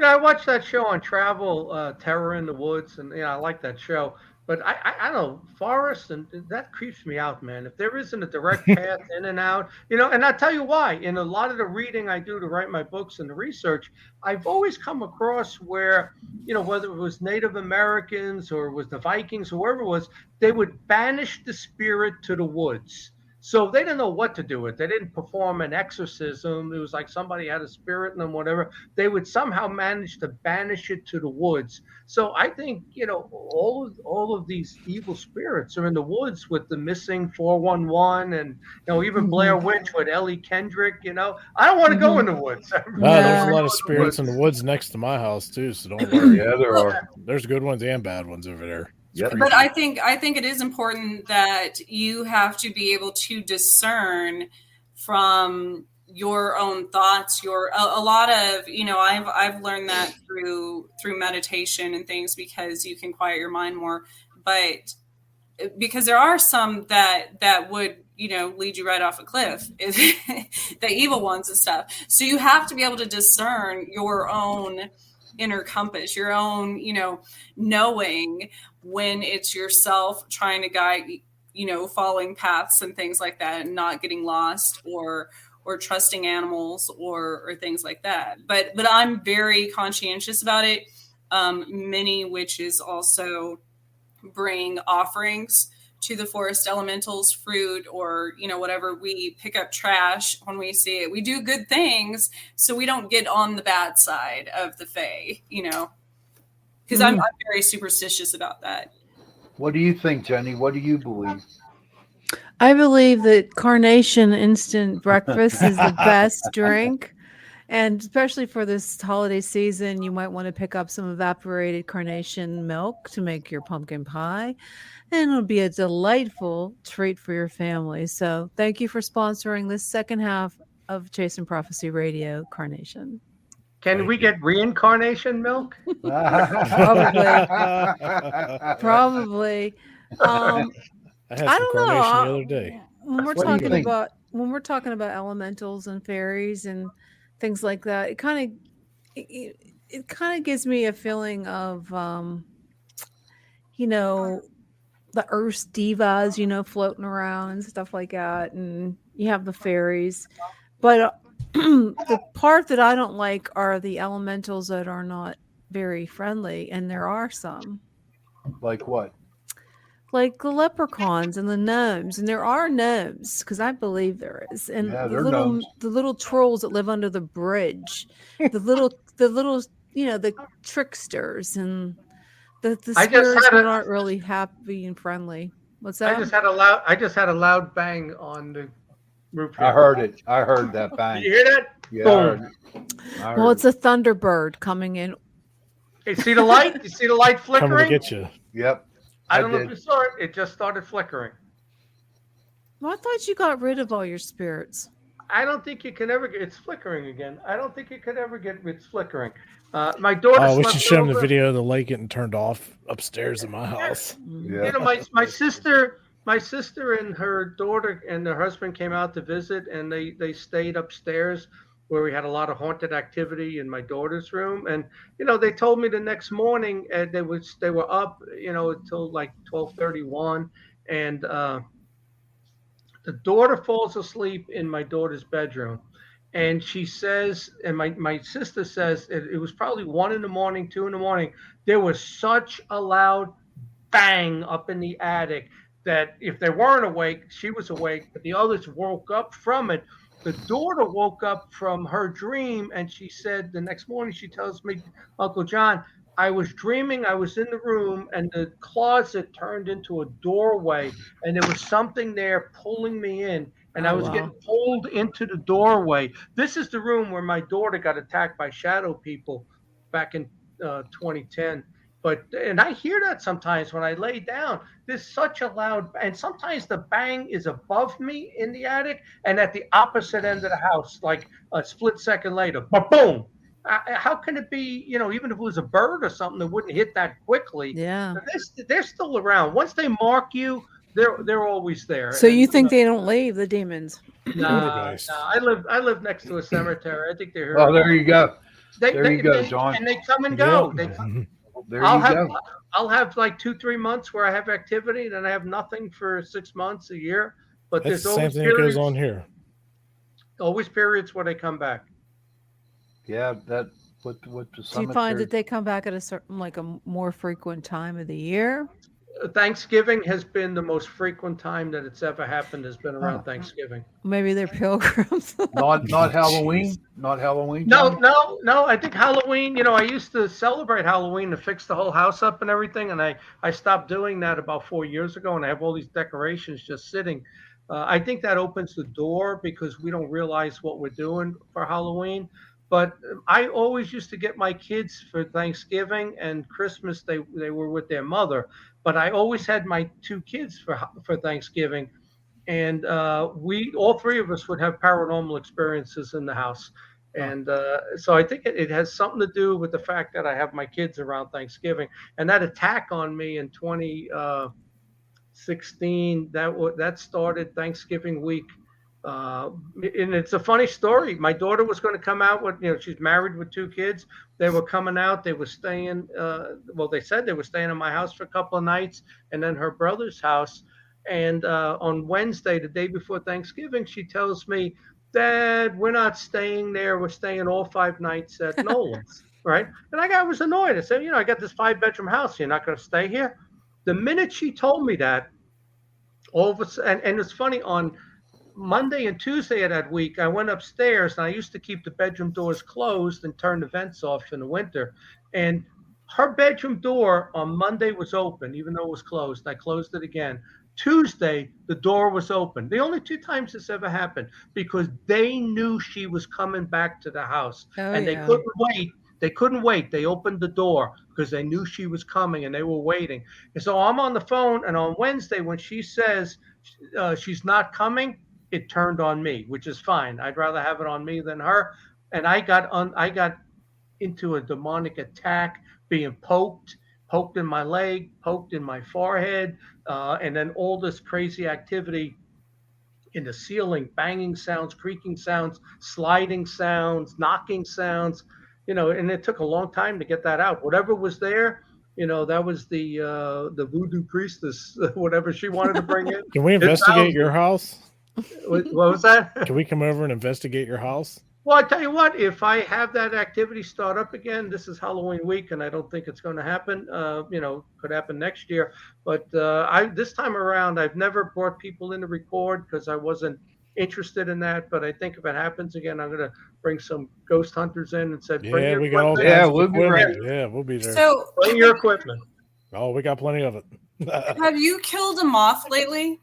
I watched that show on travel, Terror in the Woods, and I like that show. But I don't know, forests, and that creeps me out, man. If there isn't a direct path in and out, and I'll tell you why. In a lot of the reading I do to write my books and the research, I've always come across where, whether it was Native Americans or it was the Vikings, whoever it was, they would banish the spirit to the woods. So they didn't know what to do with it. They didn't perform an exorcism. It was like somebody had a spirit in them, whatever. They would somehow manage to banish it to the woods. So I think, all of these evil spirits are in the woods with the missing 411 and, even Blair Witch with Ellie Kendrick, I don't want to go in the woods. There's a lot of spirits in the woods next to my house too, so don't worry. Yeah, there are. There's good ones and bad ones over there. Yep. But I think it is important that you have to be able to discern from your own thoughts. A lot of, I've learned that through meditation and things, because you can quiet your mind more. But because there are some that would, lead you right off a cliff, the evil ones and stuff. So you have to be able to discern your own inner compass, your own, knowing when it's yourself trying to guide, following paths and things like that, and not getting lost or trusting animals or things like that. But I'm very conscientious about it. Many witches also bring offerings to the forest elementals, fruit, or whatever. We pick up trash when we see it. We do good things so we don't get on the bad side of the fae, because I'm very superstitious about that. What do you think, Jenny? What do you believe? I believe that carnation instant breakfast is the best drink. And especially for this holiday season, you might want to pick up some evaporated carnation milk to make your pumpkin pie. And it'll be a delightful treat for your family. So thank you for sponsoring this second half of Chasing Prophecy Radio, Carnation. Can we get reincarnation milk? Probably. I had some don't know. carnation the other day. When we're What do you talking about elementals and fairies and things like that, it kind of gives me a feeling of the Earth's divas, floating around and stuff like that, and you have the fairies. But the part that I don't like are the elementals that are not very friendly, and there are some. Like what? Like the leprechauns and the gnomes, and there are gnomes, because I believe there is, and the little trolls that live under the bridge, the little the tricksters and the spirits that aren't really happy and friendly. What's that? I just had a loud bang on the roof. I heard it. I heard that bang. Did you hear that? Yeah. Boom. Well, it's a thunderbird coming in. Hey, see the light? You see the light flickering? Coming to get you. Yep. I don't know if you saw it. It just started flickering. Well, I thought you got rid of all your spirits. I don't think you can ever get it's flickering again. I don't think you could ever get it's flickering. My daughter. Oh, we should show them the video of the light getting turned off upstairs in my house. Yeah. My sister and her daughter and their husband came out to visit, and they stayed upstairs where we had a lot of haunted activity in my daughter's room. And they told me the next morning they were up until like 12:31, and the daughter falls asleep in my daughter's bedroom. And she says, and my sister says, it was probably 1 a.m, 2 a.m. There was such a loud bang up in the attic that if they weren't awake, she was awake, but the others woke up from it. The daughter woke up from her dream, and she said the next morning, she tells me, Uncle John, I was dreaming I was in the room and the closet turned into a doorway, and there was something there pulling me in. And I was getting pulled into the doorway. This is the room where my daughter got attacked by shadow people back in 2010. And I hear that sometimes when I lay down. There's such a loud, and sometimes the bang is above me in the attic and at the opposite end of the house, like a split second later, boom. How can it be? Even if it was a bird or something, it wouldn't hit that quickly. Yeah. They're still around. Once they mark you, they're always there. So you think they don't leave, the demons? Nah. I live next to a cemetery. I think they're here. Oh, there you go. There you go, John. And they come and go. There you go. I'll have like 2-3 months where I have activity, then I have nothing for 6 months, a year. But That's there's the always same thing that goes on here. Always periods where they come back. Yeah, that with the cemetery. Do you find that they come back at a certain, like a more frequent time of the year? Thanksgiving has been the most frequent time that it's ever happened. Has been around Thanksgiving. Maybe they're pilgrims. not Halloween. Not Halloween. No. I think Halloween. I used to celebrate Halloween to fix the whole house up and everything, and I stopped doing that about 4 years ago, and I have all these decorations just sitting. I think that opens the door because we don't realize what we're doing for Halloween. But I always used to get my kids for Thanksgiving and Christmas. They were with their mother, but I always had my 2 kids for Thanksgiving, and all 3 of us would have paranormal experiences in the house. And so I think it has something to do with the fact that I have my kids around Thanksgiving. And that attack on me in 2016 that started Thanksgiving week. And it's a funny story. My daughter was going to come out with, she's married with 2 kids. They were coming out. They were staying. They said they were staying in my house for a couple of nights, and then her brother's house. And on Wednesday, the day before Thanksgiving, she tells me, "Dad, we're not staying there. We're staying all 5 nights at Nolan's." Right? And I was annoyed. I said, I got this 5-bedroom house. You're not going to stay here. The minute she told me that, all of a sudden, and it's funny, on Monday and Tuesday of that week, I went upstairs, and I used to keep the bedroom doors closed and turn the vents off in the winter. And her bedroom door on Monday was open, even though it was closed. I closed it again. Tuesday, the door was open. The only 2 times this ever happened, because they knew she was coming back to the house, and they couldn't wait. They couldn't wait. They opened the door because they knew she was coming, and they were waiting. And so I'm on the phone, and on Wednesday, when she says she's not coming, it turned on me, which is fine. I'd rather have it on me than her. And I got into a demonic attack, being poked in my leg, poked in my forehead, and then all this crazy activity in the ceiling, banging sounds, creaking sounds, sliding sounds, knocking sounds, and it took a long time to get that out. Whatever was there, that was the voodoo priestess, whatever she wanted to bring in. Can we investigate your house? What was that? Can we come over and investigate your house? Well, I tell you what, if I have that activity start up again, this is Halloween week, and I don't think it's going to happen. Could happen next year. But this time around, I've never brought people in to record because I wasn't interested in that. But I think if it happens again, I'm going to bring some ghost hunters in and said, "Bring your equipment." We'll be ready. Yeah, we'll be there. So bring your equipment. Oh, we got plenty of it. have you killed a moth lately?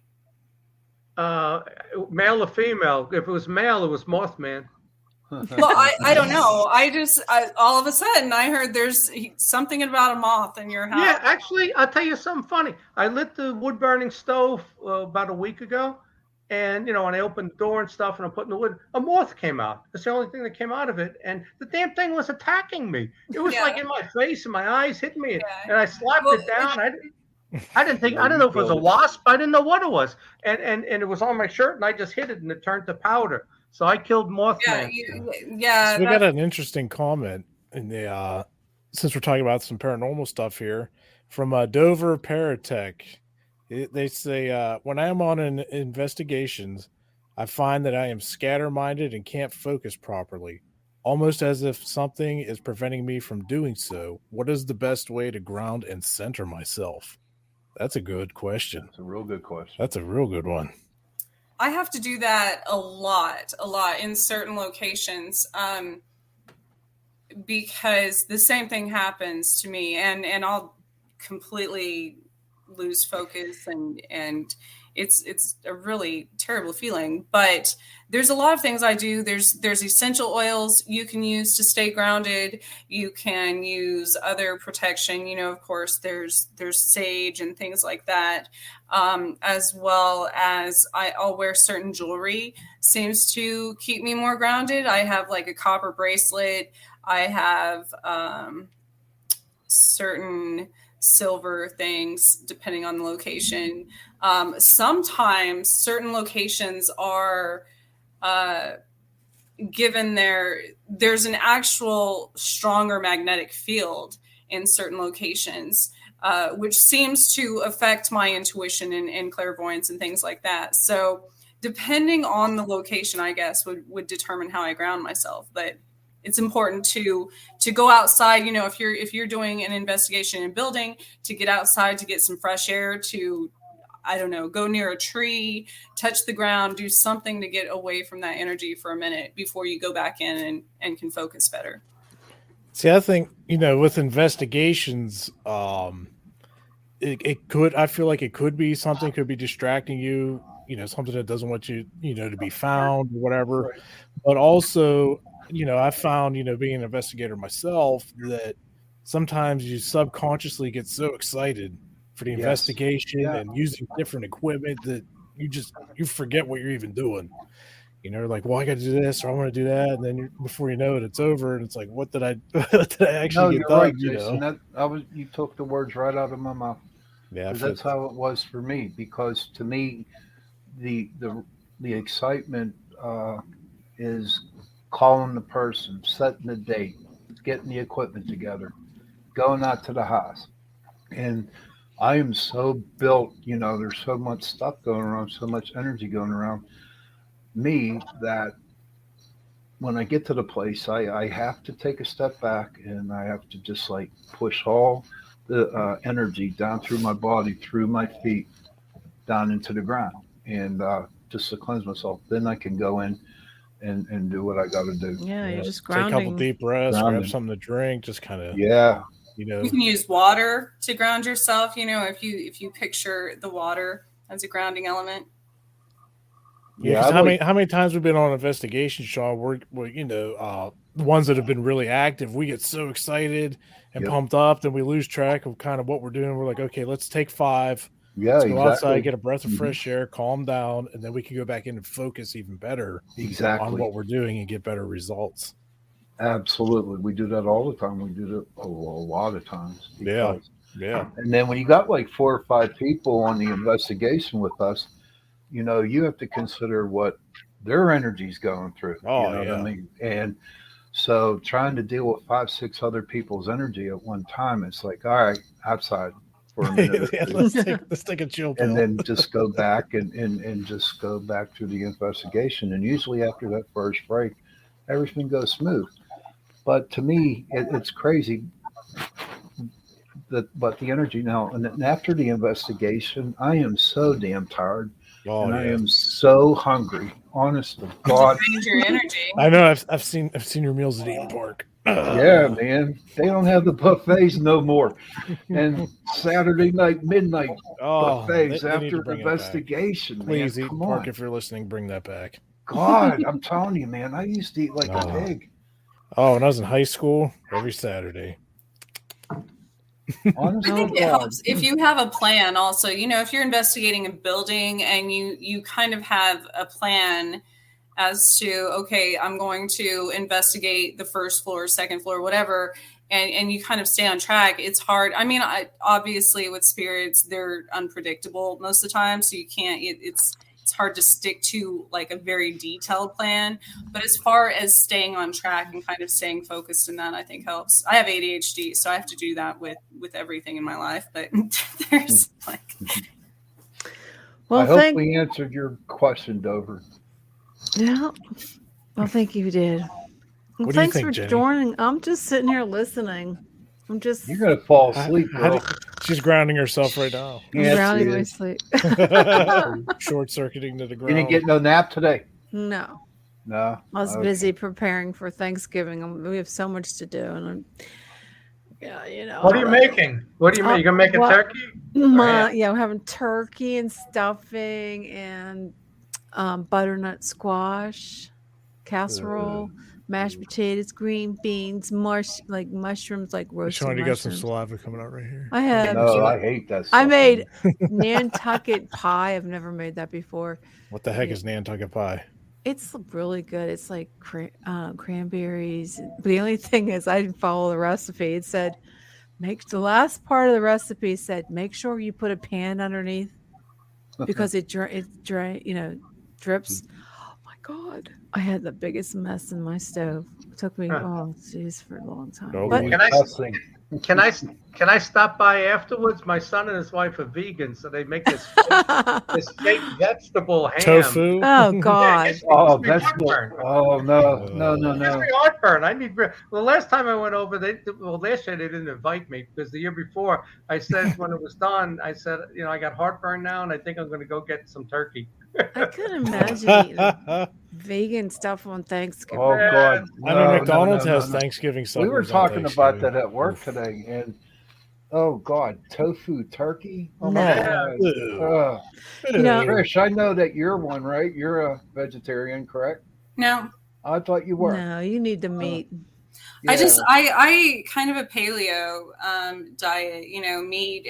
Male or female? If it was male, it was Mothman. Well, I don't know. All of a sudden I heard there's something about a moth in your house. Yeah, actually, I'll tell you something funny. I lit the wood burning stove about a week ago, and when I opened the door and stuff, and I'm putting the wood, a moth came out. That's the only thing that came out of it, and the damn thing was attacking me. It was like in my face, and my eyes hit me, and I slapped it down. I didn't know if it was a wasp. I didn't know what it was, and it was on my shirt, and I just hit it, and it turned to powder. So I killed Mothman. Yeah. So we got an interesting comment in the since we're talking about some paranormal stuff here from Dover Paratech. They say when I am on investigations, I find that I am scatter-minded and can't focus properly, almost as if something is preventing me from doing so. What is the best way to ground and center myself? That's a good question. That's a real good question. That's a real good one. I have to do that a lot in certain locations because the same thing happens to me, and I'll completely lose focus, and it's a really terrible feeling. But there's a lot of things I do. There's essential oils you can use to stay grounded. You can use other protection. Of course, there's sage and things like that, as well as I'll wear certain jewelry. Seems to keep me more grounded. I have like a copper bracelet. I have certain silver things depending on the location. Sometimes certain locations are given there's an actual stronger magnetic field in certain locations, which seems to affect my intuition and clairvoyance and things like that. So depending on the location, I guess would determine how I ground myself. But it's important to go outside. If you're doing an investigation in a building, to get outside, to get some fresh air, to, I don't know, go near a tree, touch the ground, do something to get away from that energy for a minute before you go back in and can focus better. See, I think, with investigations, I feel like it could be something, could be distracting you, something that doesn't want you, to be found or whatever. Right. But also, I found, being an investigator myself, that sometimes you subconsciously get so excited for the investigation and using different equipment that you forget what you're even doing. Like, well, I got to do this or I want to do that, and then before you know it, it's over, and it's like, what did I actually get done? Right, Jason. You took the words right out of my mouth. Yeah, that's how it was for me. Because to me, the excitement is calling the person, setting the date, getting the equipment together, going out to the house. And I am so built, there's so much stuff going around, so much energy going around me, that when I get to the place, I have to take a step back, and I have to just like push all the energy down through my body, through my feet, down into the ground, and just to cleanse myself. Then I can go in and do what I got to do. Yeah, you're just grounding. Take a couple deep breaths, grab something to drink, just kind of. Yeah. You can use water to ground yourself. If you picture the water as a grounding element. Yeah. How many times we've been on an investigation, Sean? We're the ones that have been really active. We get so excited and pumped up, then we lose track of kind of what we're doing. We're like, okay, let's take 5. Yeah, let's go outside, get a breath of fresh air, calm down, and then we can go back in and focus even better on what we're doing and get better results. Absolutely. We do that all the time. We do that a lot of times. Yeah. And then when you got like 4 or 5 people on the investigation with us, you have to consider what their energy's going through. What I mean? And so trying to deal with 5, 6 other people's energy at one time, it's like, all right, outside for a minute. let's take a chill pill. And then just go back and just go back through the investigation. And usually after that first break, everything goes smooth. But to me, it's crazy but the energy now, and after the investigation, I am so damn tired. I am so hungry. Honest to God. Your energy. I know. I've seen your meals at Eden Park. Yeah, man. They don't have the buffets no more. And Saturday night, midnight buffets after the investigation. Please, man. Eden Park, if you're listening, bring that back. God, I'm telling you, man. I used to eat like a pig. Oh, when I was in high school, every Saturday. Honestly, I think it helps if you have a plan also. If you're investigating a building and you kind of have a plan as to, okay, I'm going to investigate the first floor, second floor, whatever, and you kind of stay on track. It's hard. I mean, obviously with spirits, they're unpredictable most of the time, so you can't, it's hard to stick to like a very detailed plan. But as far as staying on track and kind of staying focused in that, I think helps. I have ADHD, so I have to do that with everything in my life. But there's like, well, I hope we answered your question, Dover. Yeah. Well, thank you, did. Well, thanks for joining. I'm just sitting here listening. You're gonna fall asleep, bro. She's grounding herself right now. I'm grounding my sleep. Short circuiting to the ground. You didn't get no nap today? No. No. I was busy preparing for Thanksgiving. We have so much to do, and Yeah, you know. What are you making? What are you making? You gonna make a turkey? Yeah, we're having turkey and stuffing and butternut squash, casserole, mashed potatoes, green beans, mushrooms, like roasted Sean, you got some mushrooms. saliva coming out right here. I have. No, I hate that stuff. I made Nantucket pie. I've never made that before. What the heck is Nantucket pie? It's really good. It's like cranberries. But the only thing is, I didn't follow the recipe. It said, the last part of the recipe said, make sure you put a pan underneath because it drips. Oh my God. I had the biggest mess in my stove. It took me, for a long time. No, But Can I stop by afterwards? My son and his wife are vegans, so they make this fake vegetable ham. Tofu. Oh God. Vegetable. Oh no. It gives me heartburn. I need. Well, last time I went over, last year they didn't invite me because the year before I said when it was done, I said, I got heartburn now, and I think I'm going to go get some turkey. I couldn't imagine eating vegan stuff on Thanksgiving. Oh God. I mean, McDonald's has Thanksgiving stuff. We were talking about that at work today, and oh God, tofu turkey. Oh my God. Trish, I know that you're one, right? You're a vegetarian, correct? No. I thought you were. No, you need the meat. I kind of a paleo diet, meat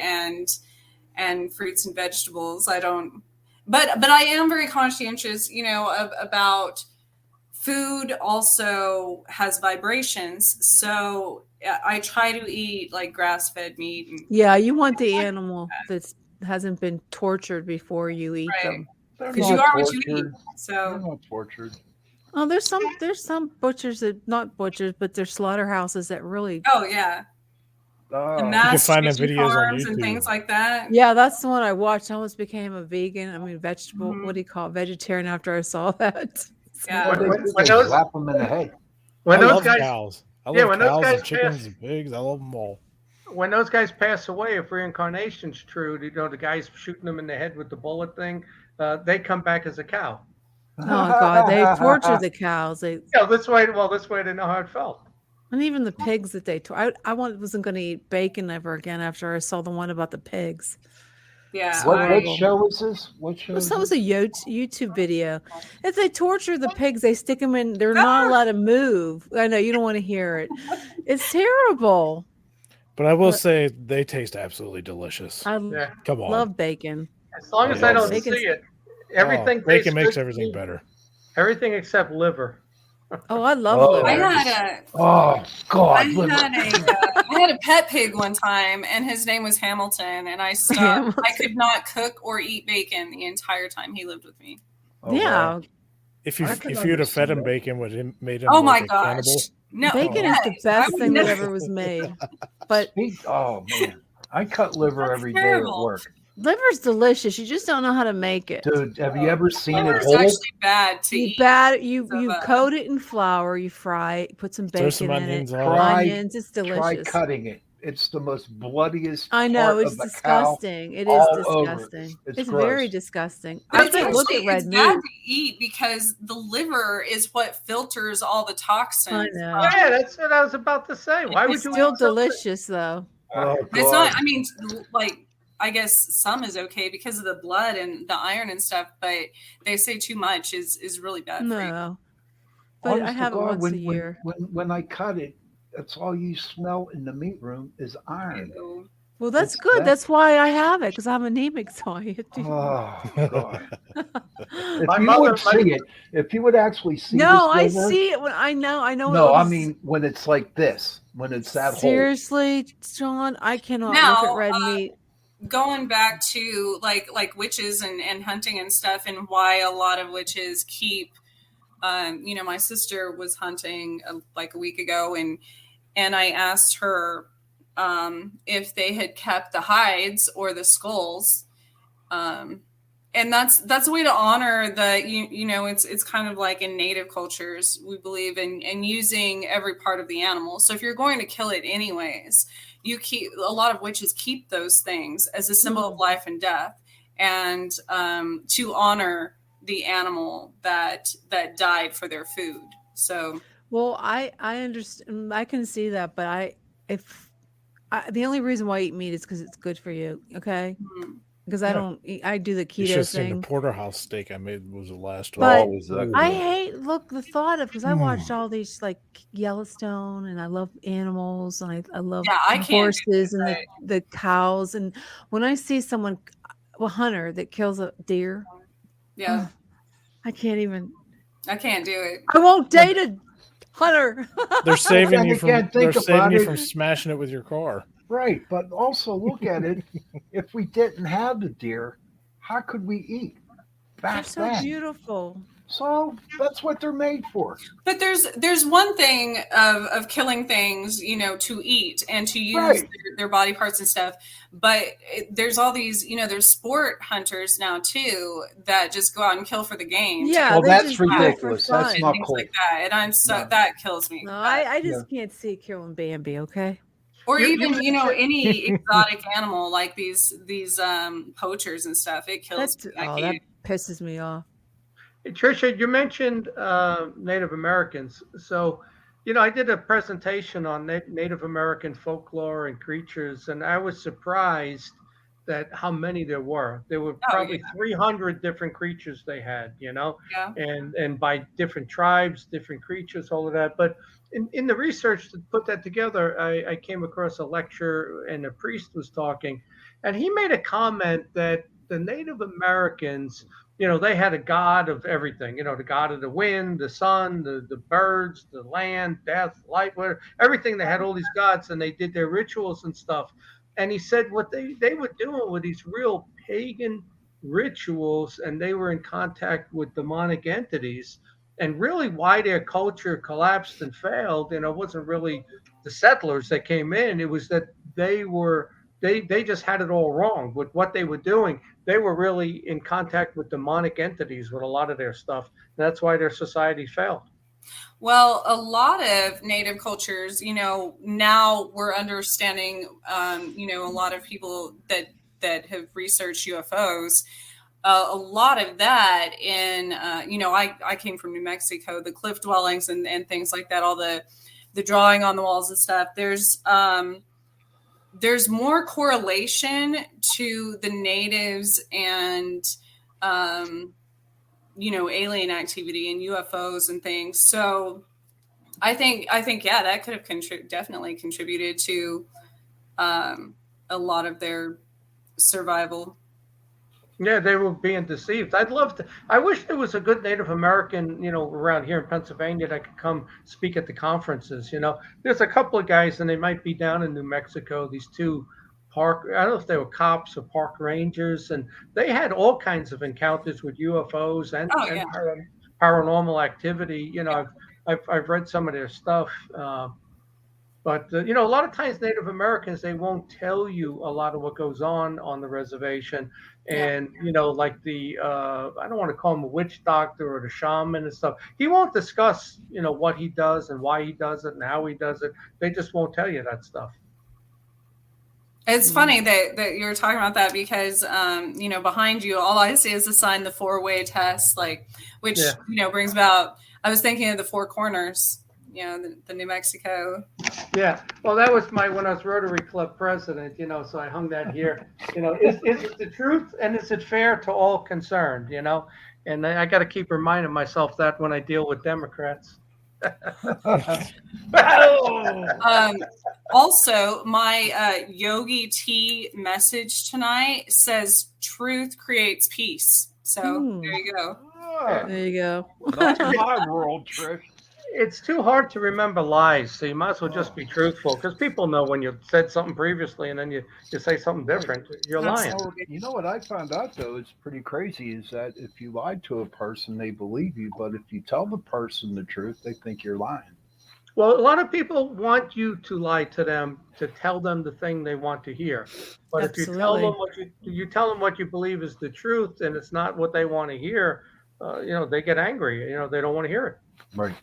and fruits and vegetables. I don't, but I am very conscientious, about food also has vibrations. So I try to eat like grass-fed meat. Yeah, you want the animal that hasn't been tortured before you eat them. Because you are what you eat. So they're not tortured. Oh, there's some butchers that not butchers, but there's slaughterhouses that really. Oh yeah. The mass find them videos on farms and YouTube. things like that. Yeah, that's the one I watched. I almost became a vegan. I mean, vegetable. What do you call it? Vegetarian after I saw that. Yeah. When those slap them in the head. When I those love guys, cows. I love when those cows guys and chickens and pigs. I love them all. When those guys pass away, if reincarnation's true, the guys shooting them in the head with the bullet thing, they come back as a cow. Oh God, they torture the cows. This way they know how it felt. And even the pigs that they I wasn't going to eat bacon ever again after I saw the one about the pigs. Yeah. What show is this? What show? That was a YouTube video. If they torture the pigs, they stick them in. They're not allowed to move. I know you don't want to hear it. It's terrible. But I will say they taste absolutely delicious. I Come on. love bacon. As long as I don't see it, everything bacon makes everything better. Everything except liver. Oh, I love liver. I had a pet pig one time, and his name was Hamilton, and I stopped. I could not cook or eat bacon the entire time he lived with me. Wow. If you'd have fed him bacon, would have made him my a gosh. cannibal? No, bacon is the best thing that ever was made. But oh man, I cut liver every day at work. Liver's delicious. You just don't know how to make it. Dude, have you ever seen it Liver's whole? actually bad to eat. You coat it in flour, you fry it, put some bacon in it, onions. It's delicious. Try cutting it. It's the most bloodiest. I know, part it's of the disgusting. Cow It is over. disgusting. It's very disgusting. But it's bad to eat because the liver is what filters all the toxins. I know. Yeah, that's what I was about to say. Why would it's you? Still delicious though. It's not. I mean, like. I guess some is okay because of the blood and the iron and stuff, but they say too much is really bad for you. But Honest I have it once a year. When I cut it, that's all you smell in the meat room is iron. Well, that's good. That's why I have it, because I'm anemic, so I have to. Oh God! If you would actually see. No, I see it when I know. No, I mean when it's like this, when it's that. Seriously, Sean, I cannot look at red meat. Going back to like witches and hunting and stuff, and why a lot of witches keep, my sister was hunting like a week ago, and I asked her if they had kept the hides or the skulls, and that's a way to honor the it's kind of like in native cultures we believe in using every part of the animal. So if you're going to kill it anyways, a lot of witches keep those things as a symbol of life and death, and to honor the animal that died for their food. So well, I understand. I can see that, but the only reason why I eat meat is because it's good for you. Okay. Mhm. Because I don't eat, I do the You should keto have seen the thing. porterhouse steak I made was the last But one. Was that I good? hate the thought of, because I watched all these like Yellowstone, and I love animals, and I love Yeah, I can't do horses and it. the cows, and when I see someone, a hunter that kills a deer, Yeah, I can't even. I can't do it. I won't date a hunter. They're saving then you you from can't think they're saving about you it. from smashing it with your car. Right, but also look at it. If we didn't have the deer, how could we eat They're back so then? beautiful. So that's what they're made for. But there's one thing of killing things, to eat and to use Right. their body parts and stuff. But there's all these, there's sport hunters now too that just go out and kill for the game. Yeah, Well, they that's just do it for ridiculous. That's fun. not Things cool. like that, and No. that kills me. No, I just can't see killing Bambi. Okay. Or You even mentioned- any exotic animal like these poachers and stuff. It kills That's me. I that can't. pisses me off. Tricia, you mentioned Native Americans. So, I did a presentation on Native American folklore and creatures, and I was surprised that how many there were. There were probably 300 different creatures they had, Yeah. and by different tribes, different creatures, all of that. But in the research to put that together, I came across a lecture, and a priest was talking, and he made a comment that the Native Americans, they had a god of everything, the god of the wind, the sun, the birds, the land, death, light, whatever, everything. They had all these gods, and they did their rituals and stuff. And he said what they were doing with these real pagan rituals, and they were in contact with demonic entities. And really why their culture collapsed and failed, wasn't really the settlers that came in. It was that they just had it all wrong with what they were doing. They were really in contact with demonic entities with a lot of their stuff. That's why their society failed. Well, a lot of native cultures, now we're understanding, a lot of people that have researched UFOs. A lot of that in, I came from New Mexico, the cliff dwellings and things like that, all the drawing on the walls and stuff. There's more correlation to the natives and, alien activity and UFOs and things. So I think, yeah, that could have definitely contributed to a lot of their survival. Yeah, they were being deceived. I wish there was a good Native American, around here in Pennsylvania that could come speak at the conferences. There's a couple of guys, and they might be down in New Mexico, these two I don't know if they were cops or park rangers, and they had all kinds of encounters with UFOs and paranormal activity. I've read some of their stuff. But a lot of times Native Americans, they won't tell you a lot of what goes on the reservation. And, like I don't want to call him a witch doctor or the shaman and stuff. He won't discuss, what he does and why he does it and how he does it. They just won't tell you that stuff. It's funny that you're talking about that because, behind you, all I see is the sign, the 4-way test, which, brings about, I was thinking of the Four Corners, the New Mexico. Yeah. Well, that was when I was Rotary Club president, so I hung that here. Is it the truth, and is it fair to all concerned, And I got to keep reminding myself that when I deal with Democrats. Also, my Yogi T message tonight says truth creates peace. So there you go. There you go. Not in my world, Trish. It's too hard to remember lies, so you might as well just be truthful, because people know when you said something previously and then you say something different, you're lying. You know what I found out, though, it's pretty crazy, is that if you lie to a person, they believe you, but if you tell the person the truth, they think you're lying. Well, a lot of people want you to lie to them, to tell them the thing they want to hear. But if you tell them what you believe is the truth and it's not what they want to hear, they get angry. They don't want to hear it. Right.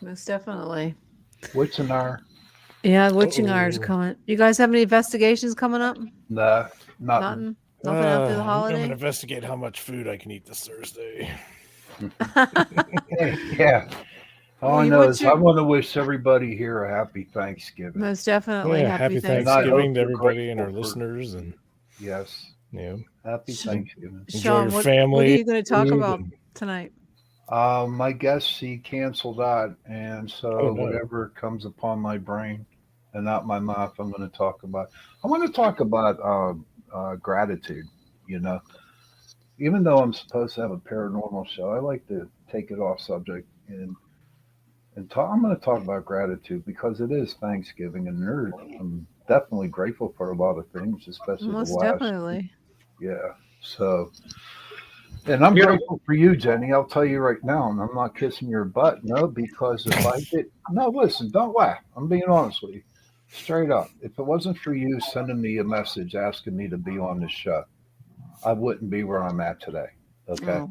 Most definitely. What's in our? Yeah, witching hours coming. You guys have any investigations coming up? Nah, Nothing after the holiday? I'm going to investigate how much food I can eat this Thursday. Yeah. All I know is I want to wish everybody here a happy Thanksgiving. Most definitely. Yeah, happy Thanksgiving to everybody and our listeners. And yes, happy Thanksgiving. Sean, Enjoy your what family. are you going to talk about tonight? My guest, he canceled that, and so whatever comes upon my brain and not my mouth, I'm going to talk about. I want to talk about gratitude. Even though I'm supposed to have a paranormal show, I like to take it off subject and talk. I'm going to talk about gratitude because it is Thanksgiving, and I'm definitely grateful for a lot of things, especially Most the last. definitely. Yeah. So. And I'm grateful for you, Jenny. I'll tell you right now, and I'm not kissing your butt, no, because if I did, no, listen, don't laugh. I'm being honest with you, straight up. If it wasn't for you sending me a message asking me to be on this show, I wouldn't be where I'm at today. Okay,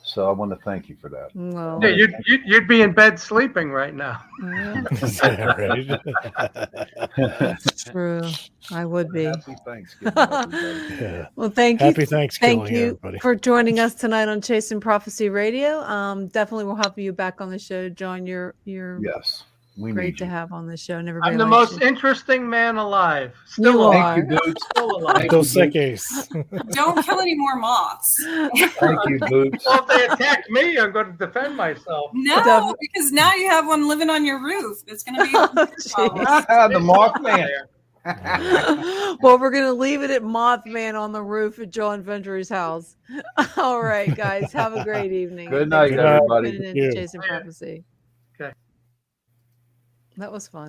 so I want to thank you for that. Well, yeah, you'd be in bed sleeping right now. Yeah. Is that right? That's true. I would be. Happy Thanksgiving, everybody. Yeah. Well, thank Happy you. Thanksgiving, Thank you everybody. for joining us tonight on Chasing Prophecy Radio. Definitely we'll have you back on the show, John. You're Yes, we great need to you. have on the show, and everybody I'm the likes most you. interesting man alive. You Still alive. are. Thank you, Boots. Still alive. Until sick ace. Don't kill any more moths. Thank you, Boots. Well, if they attack me, I'm going to defend myself. No, because now you have one living on your roof. It's going to be The Mothman. Well, we're going to leave it at Mothman on the roof at John Venture's house. All right, guys. Have a great evening. Good night, Thanks for everybody. tuning in to Chasing Prophecy. Okay. That was fun.